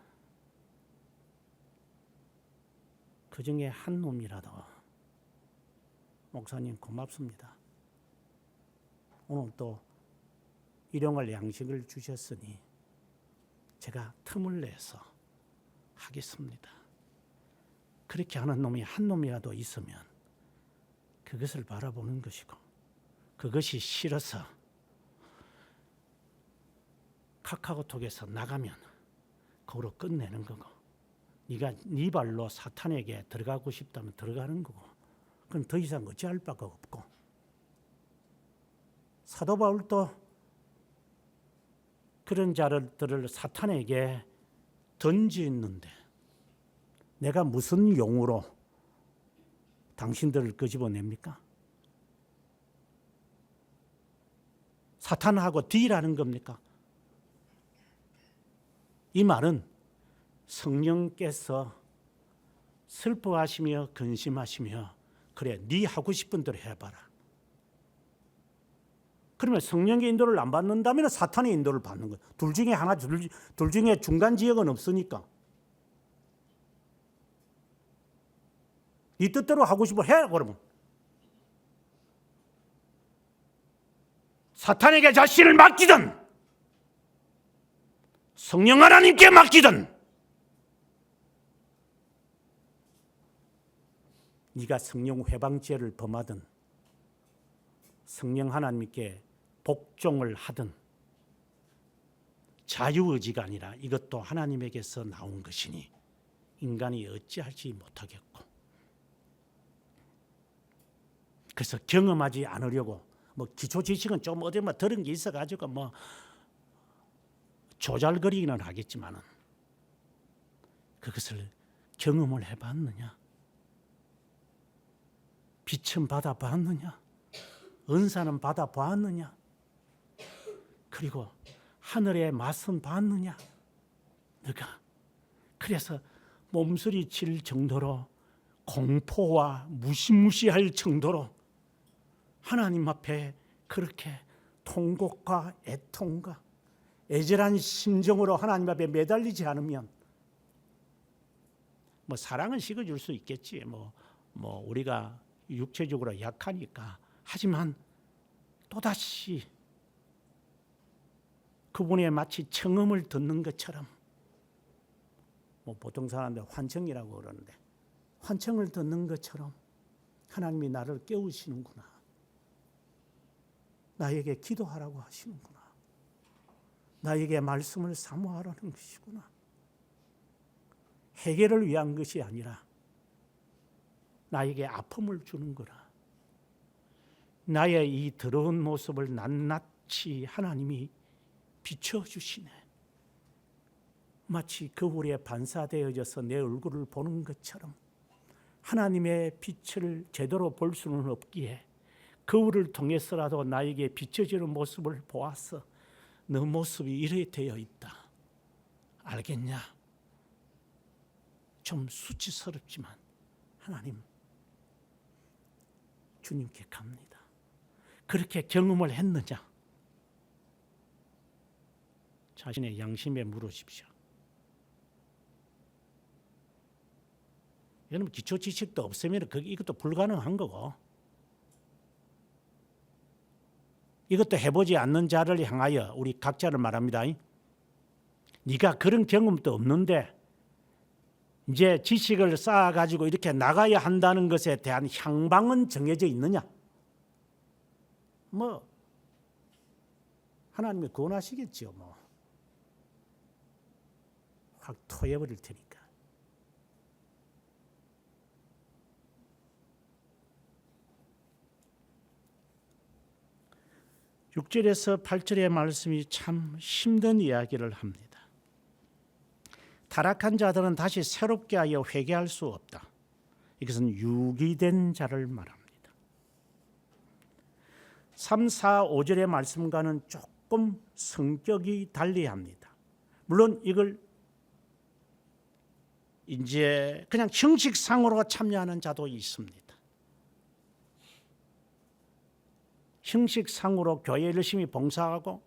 그 중에 한 놈이라도 목사님 고맙습니다. 오늘 또 일용할 양식을 주셨으니 제가 틈을 내서 하겠습니다. 그렇게 하는 놈이 한 놈이라도 있으면 그것을 바라보는 것이고, 그것이 싫어서 카카오톡에서 나가면 그거로 끝내는 거고, 네가 네 발로 사탄에게 들어가고 싶다면 들어가는 거고, 그럼 더 이상 어찌할 바가 없고, 사도 바울도 그런 자들을 사탄에게 던지는데 내가 무슨 용으로 당신들을 끄집어냅니까? 사탄하고 딜하는 겁니까? 이 말은 성령께서 슬퍼하시며 근심하시며 그래 네 하고 싶은 대로 해봐라. 그러면 성령의 인도를 안 받는다면 사탄의 인도를 받는 거예요. 둘 중에 하나, 둘 중에 중간 지역은 없으니까. 네 뜻대로 하고 싶어 해 그러면. 사탄에게 자신을 맡기든 성령 하나님께 맡기든 네가 성령 회방죄를 범하든 성령 하나님께 복종을 하든 자유의지가 아니라 이것도 하나님에게서 나온 것이니 인간이 어찌할지 못하겠고 그래서 경험하지 않으려고 뭐 기초 지식은 좀 어디 뭐 들은 게 있어가지고 뭐 조잘거리기는 하겠지만은 그것을 경험을 해봤느냐? 빛은 받아봤느냐? 은사는 받아봤느냐? 그리고 하늘의 맛은 봤느냐? 너가 그래서 몸서리 칠 정도로 공포와 무시무시할 정도로 하나님 앞에 그렇게 통곡과 애통과 애절한 심정으로 하나님 앞에 매달리지 않으면 뭐 사랑은 식어줄 수 있겠지. 뭐 우리가 육체적으로 약하니까. 하지만 또다시 그분의 마치 청음을 듣는 것처럼 뭐 보통 사람들 환청이라고 그러는데 환청을 듣는 것처럼 하나님이 나를 깨우시는구나. 나에게 기도하라고 하시는구나. 나에게 말씀을 사모하라는 것이구나. 해결을 위한 것이 아니라 나에게 아픔을 주는 거라. 나의 이 더러운 모습을 낱낱이 하나님이 비춰주시네. 마치 거울에 반사되어져서 내 얼굴을 보는 것처럼 하나님의 빛을 제대로 볼 수는 없기에 거울을 통해서라도 나에게 비춰지는 모습을 보아서 너 모습이 이래 되어 있다. 알겠냐? 좀 수치스럽지만 하나님 주님께 갑니다. 그렇게 경험을 했느냐? 자신의 양심에 물으십시오. 여러분 기초 지식도 없으면 이것도 불가능한 거고 이것도 해보지 않는 자를 향하여 우리 각자를 말합니다. 네가 그런 경험도 없는데 이제 지식을 쌓아가지고 이렇게 나가야 한다는 것에 대한 향방은 정해져 있느냐? 뭐 하나님이 권하시겠죠. 뭐 확 토해버릴 테니까. 6절에서 8절의 말씀이 참 힘든 이야기를 합니다. 타락한 자들은 다시 새롭게 하여 회개할 수 없다. 이것은 유기된 자를 말합니다. 3, 4, 5절의 말씀과는 조금 성격이 달리합니다. 물론 이걸 이제 그냥 형식상으로 참여하는 자도 있습니다. 형식상으로 교회 열심히 봉사하고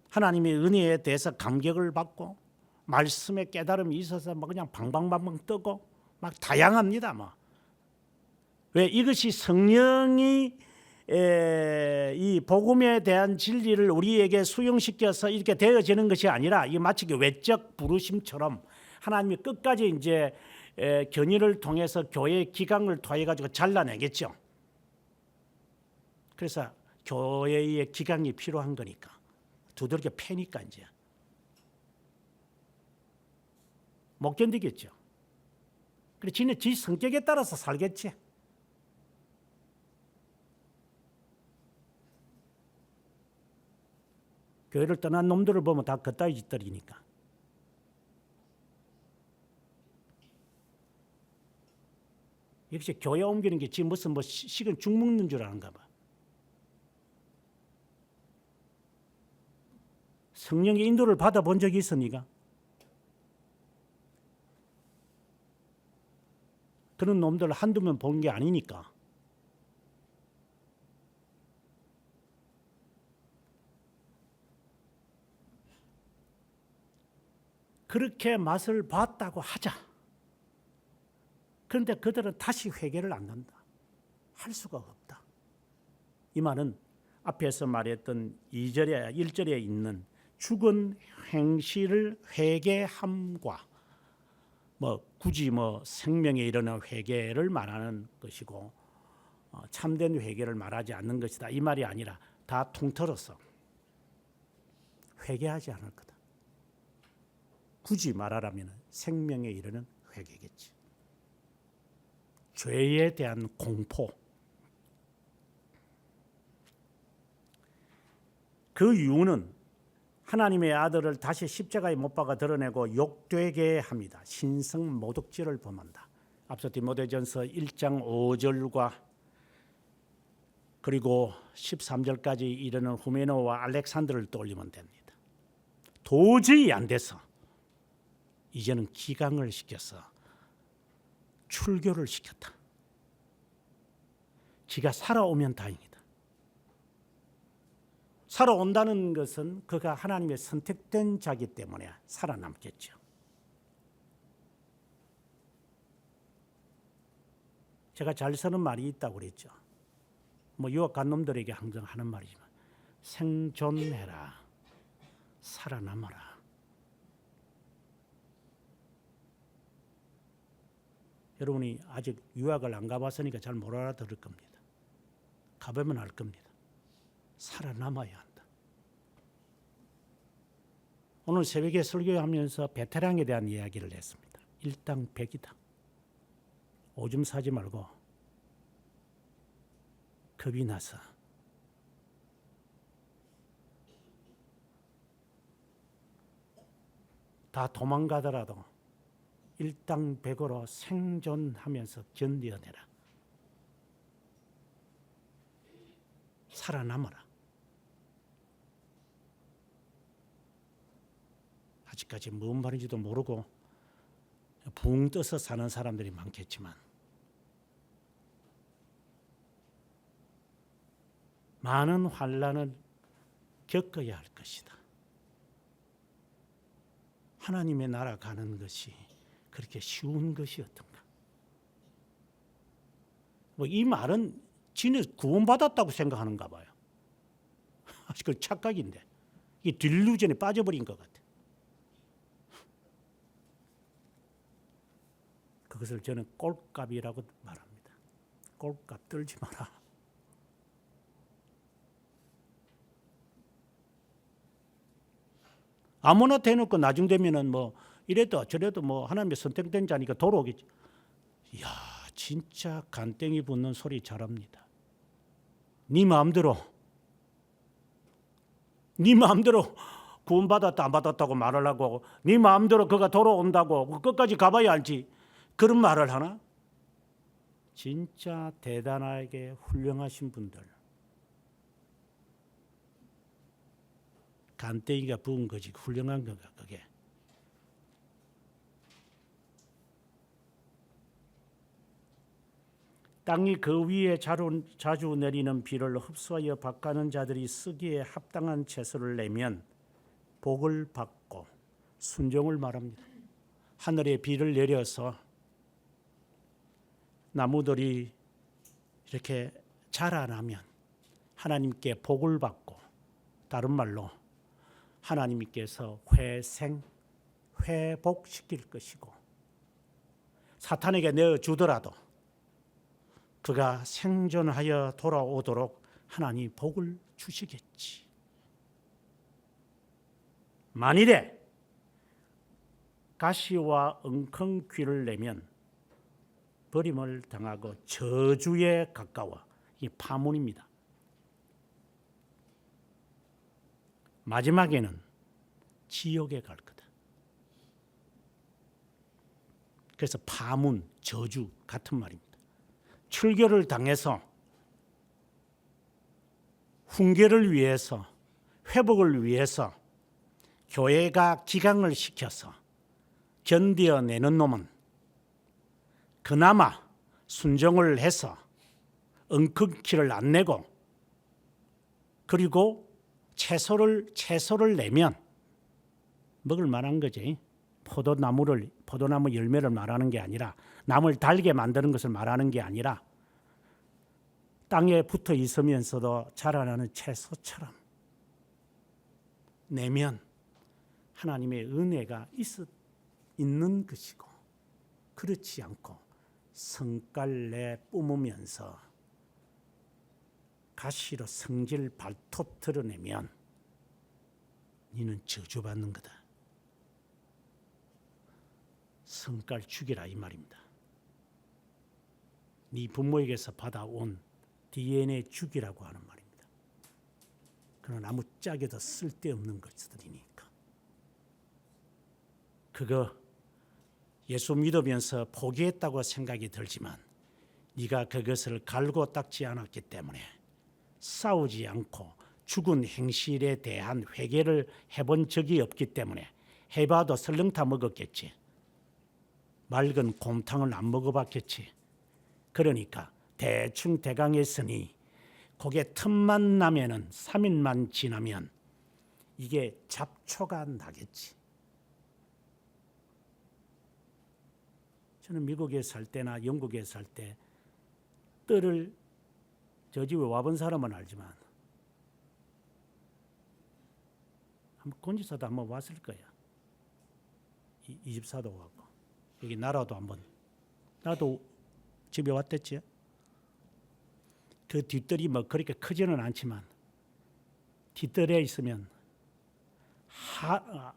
하나님의 은혜에 대해서 감격을 받고 말씀에 깨달음이 있어서 막 그냥 방방방방 뜨고 막 다양합니다. 왜 이것이 성령이 이 복음에 대한 진리를 우리에게 수용시켜서 이렇게 되어지는 것이 아니라 이 마치 외적 부르심처럼 하나님이 끝까지 이제 견인을 통해서 교회 기강을 통해 가지고 잘라내겠죠. 그래서 교회의 기강이 필요한 거니까 두들겨 패니까 이제 못 견디겠죠. 그래 지는 지 성격에 따라서 살겠지. 교회를 떠난 놈들을 보면 다 그따위 짓들이니까. 역시 교회 옮기는 게 지금 무슨 뭐 식은 죽 먹는 줄 아는가 봐. 성령의 인도를 받아본 적이 있으니까. 그런 놈들 한두 명 본 게 아니니까. 그렇게 맛을 봤다고 하자. 그런데 그들은 다시 회개를 안 한다. 할 수가 없다. 이 말은 앞에서 말했던 2절에 1절에 있는 죽은 행실을 회개함과 굳이 생명에 이르는 회개를 말하는 것이고 참된 회개를 말하지 않는 것이다. 이 말이 아니라 다 통틀어서 회개하지 않을 거다. 굳이 말하라면 생명에 이르는 회개겠지. 죄에 대한 공포. 그 이유는 하나님의 아들을 다시 십자가에 못 박아 드러내고 욕되게 합니다. 신성 모독죄를 범한다. 앞서 디모데전서 1장 5절과 그리고 13절까지 이르는 후메노와 알렉산더를 떠올리면 됩니다. 도저히 안 돼서 이제는 기강을 시켜서 출교를 시켰다. 지가 살아오면 다행이다. 살아온다는 것은 그가 하나님의 선택된 자기 때문에 살아남겠죠. 제가 잘 쓰는 말이 있다고 그랬죠. 유학 간 놈들에게 항상 하는 말이지만 생존해라, 살아남아라. 여러분이 아직 유학을 안 가봤으니까 잘 못 알아들을 겁니다. 가보면 알 겁니다. 살아남아야 한다. 오늘 새벽에 설교하면서 베테랑에 대한 이야기를 했습니다. 일당백이다. 오줌 싸지 말고 겁이 나서 다 도망가더라도 일당백으로 생존하면서 견뎌내라. 살아남아라. 아직까지 뭔 말인지도 모르고 붕 떠서 사는 사람들이 많겠지만 많은 환난을 겪어야 할 것이다. 하나님의 나라 가는 것이 그렇게 쉬운 것이 어떤가? 이 말은 지는 구원받았다고 생각하는가 봐요. 그 착각인데 이게 딜루전에 빠져버린 것 같아. 그것을 저는 꼴값이라고 말합니다. 꼴값 떨지 마라. 아무나 대놓고 나중 되면은 이래도 저래도 하나님의 선택된 자니까 돌아오겠지. 이야, 진짜 간땡이 붙는 소리 잘합니다. 네 마음대로 구원받았다 안 받았다고 말을 하고 네 마음대로 그가 돌아온다고 끝까지 가봐야 알지. 그런 말을 하나? 진짜 대단하게 훌륭하신 분들. 간땡이가 부은 거지 훌륭한 건가 그게. 땅이 그 위에 자주 내리는 비를 흡수하여 밭가는 자들이 쓰기에 합당한 채소를 내면 복을 받고 순종을 말합니다. 하늘에 비를 내려서 나무들이 이렇게 자라나면 하나님께 복을 받고, 다른 말로 하나님께서 회복시킬 것이고, 사탄에게 내어주더라도 그가 생존하여 돌아오도록 하나님 복을 주시겠지. 만일에 가시와 엉겅퀴를 내면 버림을 당하고 저주에 가까워. 이 파문입니다. 마지막에는 지옥에 갈 거다. 그래서 파문, 저주 같은 말입니다. 출교를 당해서 훈계를 위해서, 회복을 위해서 교회가 기강을 시켜서 견뎌내는 놈은 그나마 순종을 해서 엉겅퀴를 안 내고 그리고 채소를 내면 먹을 만한 거지. 포도나무 열매를 말하는 게 아니라, 나무를 달게 만드는 것을 말하는 게 아니라, 땅에 붙어 있으면서도 자라나는 채소처럼 내면 하나님의 은혜가 있는 것이고, 그렇지 않고 성깔내 뿜으면서 가시로 성질 발톱 드러내면 너는 저주받는 거다. 성깔 죽이라 이 말입니다. 네 부모에게서 받아온 DNA 죽이라고 하는 말입니다. 그는 아무짝에도 쓸데없는 것들이니까. 그거 예수 믿으면서 포기했다고 생각이 들지만 네가 그것을 갈고 닦지 않았기 때문에, 싸우지 않고 죽은 행실에 대한 회개를 해본 적이 없기 때문에, 해봐도 설렁탕 먹었겠지. 맑은 곰탕을 안 먹어봤겠지. 그러니까 대충 대강했으니 그게 틈만 나면은 3일만 지나면 이게 잡초가 나겠지. 저는 미국에 살 때나 영국에 살 때 뜰을, 저 집에 와본 사람은 알지만 건지사도 한번 왔을 거야. 이 집 사도 왔고 여기 나라도 한번, 나도 집에 왔댔지. 그 뒷뜰이 뭐 그렇게 크지는 않지만 뒷뜰에 있으면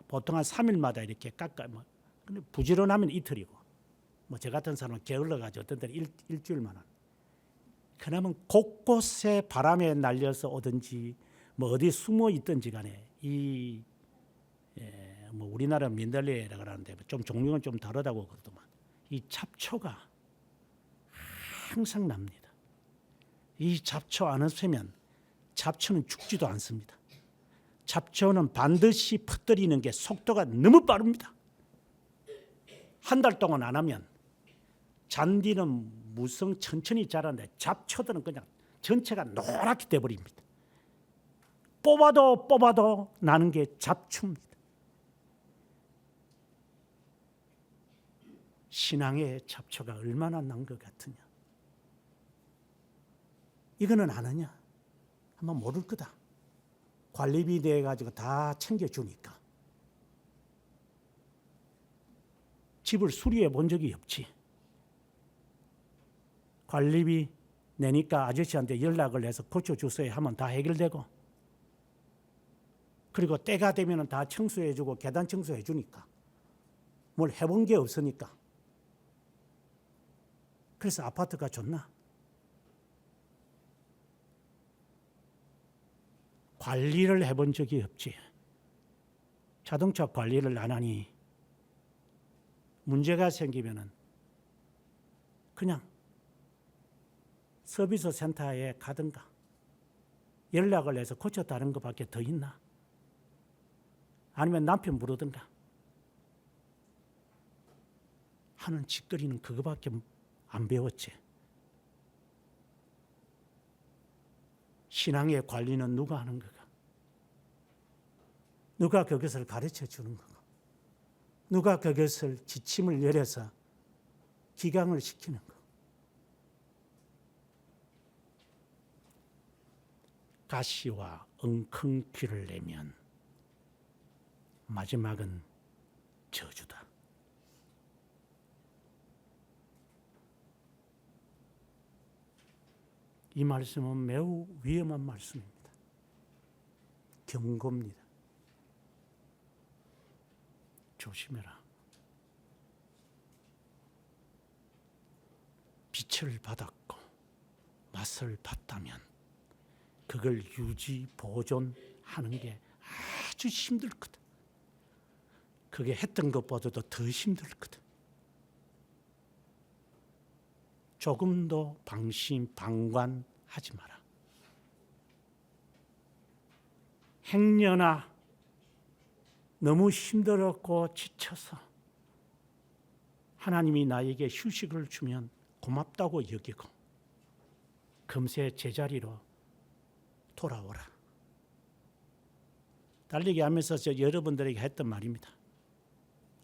보통 한 3일마다 이렇게 깎아. 근데 부지런하면 이틀이고, 뭐 저 같은 사람은 게을러 가지고 어떤 때는 일주일만 하는. 그러면 곳곳에 바람에 날려서 오든지 뭐 어디 숨어 있든지 간에 뭐 우리나라 민들레라고 그러는데 좀 종류는 좀 다르다고 그러더만, 이 잡초가 항상 납니다. 이 잡초 안 없으면 잡초는 죽지도 않습니다. 잡초는 반드시 퍼뜨리는 게 속도가 너무 빠릅니다. 한 달 동안 안 하면 잔디는 무성 천천히 자라는데 잡초들은 그냥 전체가 노랗게 돼버립니다. 뽑아도 나는 게 잡초입니다. 신앙의 잡초가 얼마나 난 것 같으냐. 이거는 아느냐? 아마 모를 거다. 관리비 내가지고 다 챙겨주니까. 집을 수리해 본 적이 없지. 관리비 내니까 아저씨한테 연락을 해서 고쳐주세요 하면 다 해결되고, 그리고 때가 되면 다 청소해주고 계단 청소해주니까 뭘 해본 게 없으니까. 그래서 아파트가 좋나? 관리를 해본 적이 없지. 자동차 관리를 안 하니 문제가 생기면은 그냥 서비스 센터에 가든가 연락을 해서 고쳤다는 것밖에 더 있나? 아니면 남편 부르든가 하는 짓거리는 그거밖에 안 배웠지. 신앙의 관리는 누가 하는 거가? 누가 그것을 가르쳐 주는 거가? 누가 그것을 지침을 내려서 기강을 시키는 거? 가시와 엉겅퀴를 내면 마지막은 저주다. 이 말씀은 매우 위험한 말씀입니다. 경고입니다. 조심해라. 빛을 받았고 맛을 봤다면 그걸 유지 보존하는 게 아주 힘들거든. 그게 했던 것보다도 더 힘들거든. 조금도 방관하지 마라. 행여나 너무 힘들었고 지쳐서 하나님이 나에게 휴식을 주면 고맙다고 여기고 금세 제자리로 돌아오라. 달리기 하면서 저 여러분들에게 했던 말입니다.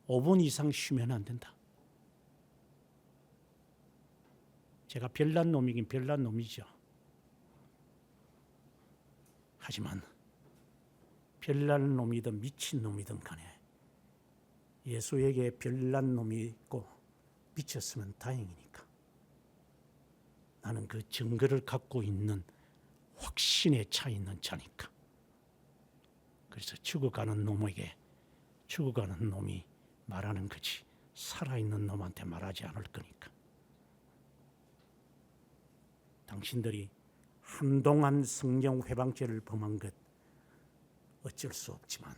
5분 이상 쉬면 안 된다. 제가 별난 놈이긴 별난 놈이죠. 하지만 별난 놈이든 미친 놈이든 간에 예수에게 별난 놈이 있고 미쳤으면 다행이니까. 나는 그 증거를 갖고 있는 확신에 차 있는 자니까. 그래서 죽어가는 놈에게 죽어가는 놈이 말하는 거지 살아있는 놈한테 말하지 않을 거니까. 당신들이 한동안 성령 회방죄를 범한 것 어쩔 수 없지만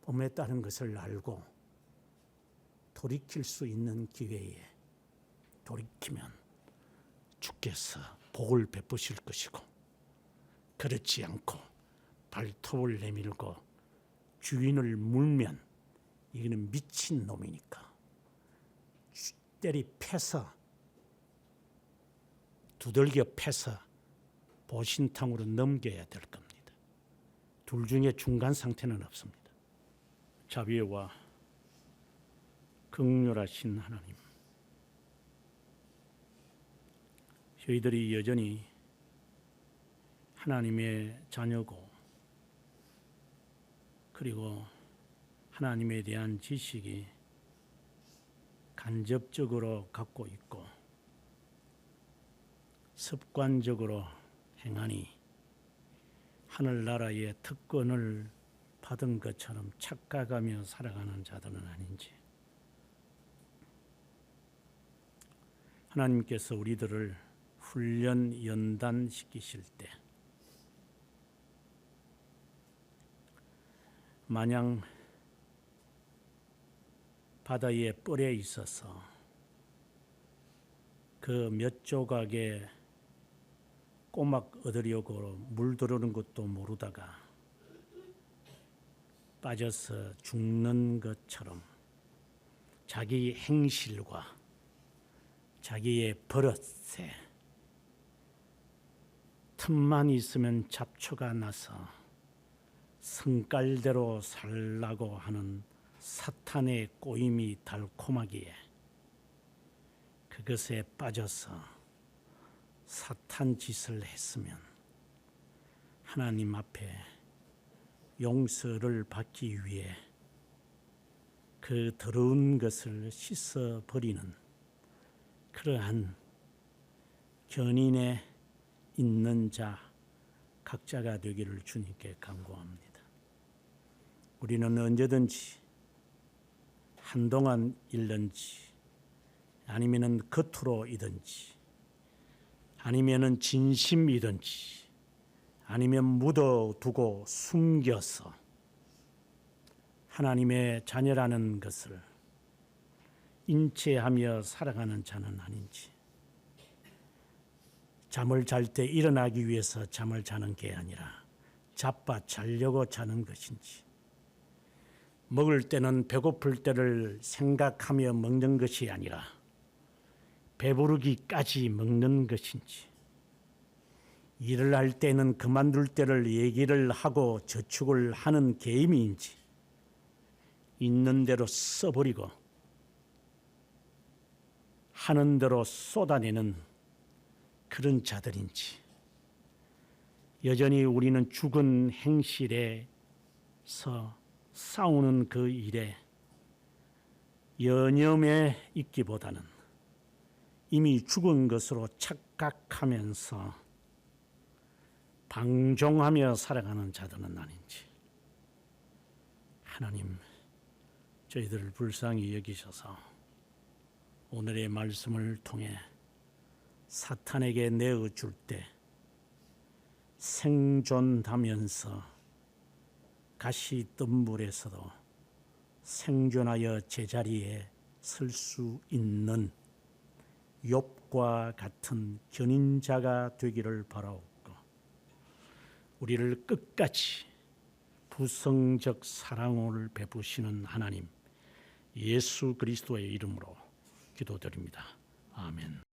범에 따른 것을 알고 돌이킬 수 있는 기회에 돌이키면 주께서 복을 베푸실 것이고, 그렇지 않고 발톱을 내밀고 주인을 물면 이거는 미친 놈이니까 때리 패서 두들겨 패서 보신탕으로 넘겨야 될 겁니다. 둘 중에 중간 상태는 없습니다. 자비와 긍휼하신 하나님, 저희들이 여전히 하나님의 자녀고, 그리고 하나님에 대한 지식이 간접적으로 갖고 있고 습관적으로 행하니 하늘나라의 특권을 받은 것처럼 착각하며 살아가는 자들은 아닌지, 하나님께서 우리들을 훈련 연단시키실 때 마냥 바다의 뻘에 있어서 그 몇 조각의 꼬막 얻으려고 물 들어오는 것도 모르다가 빠져서 죽는 것처럼 자기 행실과 자기의 버릇에 틈만 있으면 잡초가 나서 성깔대로 살라고 하는 사탄의 꼬임이 달콤하기에 그것에 빠져서 사탄 짓을 했으면 하나님 앞에 용서를 받기 위해 그 더러운 것을 씻어버리는 그러한 견인에 있는 자 각자가 되기를 주님께 간구합니다. 우리는 언제든지 한동안 일든지 아니면은 겉으로이든지 아니면은 진심이든지 아니면 묻어두고 숨겨서 하나님의 자녀라는 것을 인체하며 살아가는 자는 아닌지, 잠을 잘 때 일어나기 위해서 잠을 자는 게 아니라 자빠 자려고 자는 것인지, 먹을 때는 배고플 때를 생각하며 먹는 것이 아니라 배부르기까지 먹는 것인지, 일을 할 때는 그만둘 때를 얘기를 하고 저축을 하는 게임인지, 있는 대로 써버리고 하는 대로 쏟아내는 그런 자들인지, 여전히 우리는 죽은 행실에서 싸우는 그 일에 여념에 있기보다는 이미 죽은 것으로 착각하면서 방종하며 살아가는 자들은 아닌지, 하나님 저희들을 불쌍히 여기셔서 오늘의 말씀을 통해 사탄에게 내어줄 때 생존하면서 가시 뜬 물에서도 생존하여 제자리에 설 수 있는 욥과 같은 견인자가 되기를 바라옵고, 우리를 끝까지 부성적 사랑을 베푸시는 하나님 예수 그리스도의 이름으로 기도드립니다. 아멘.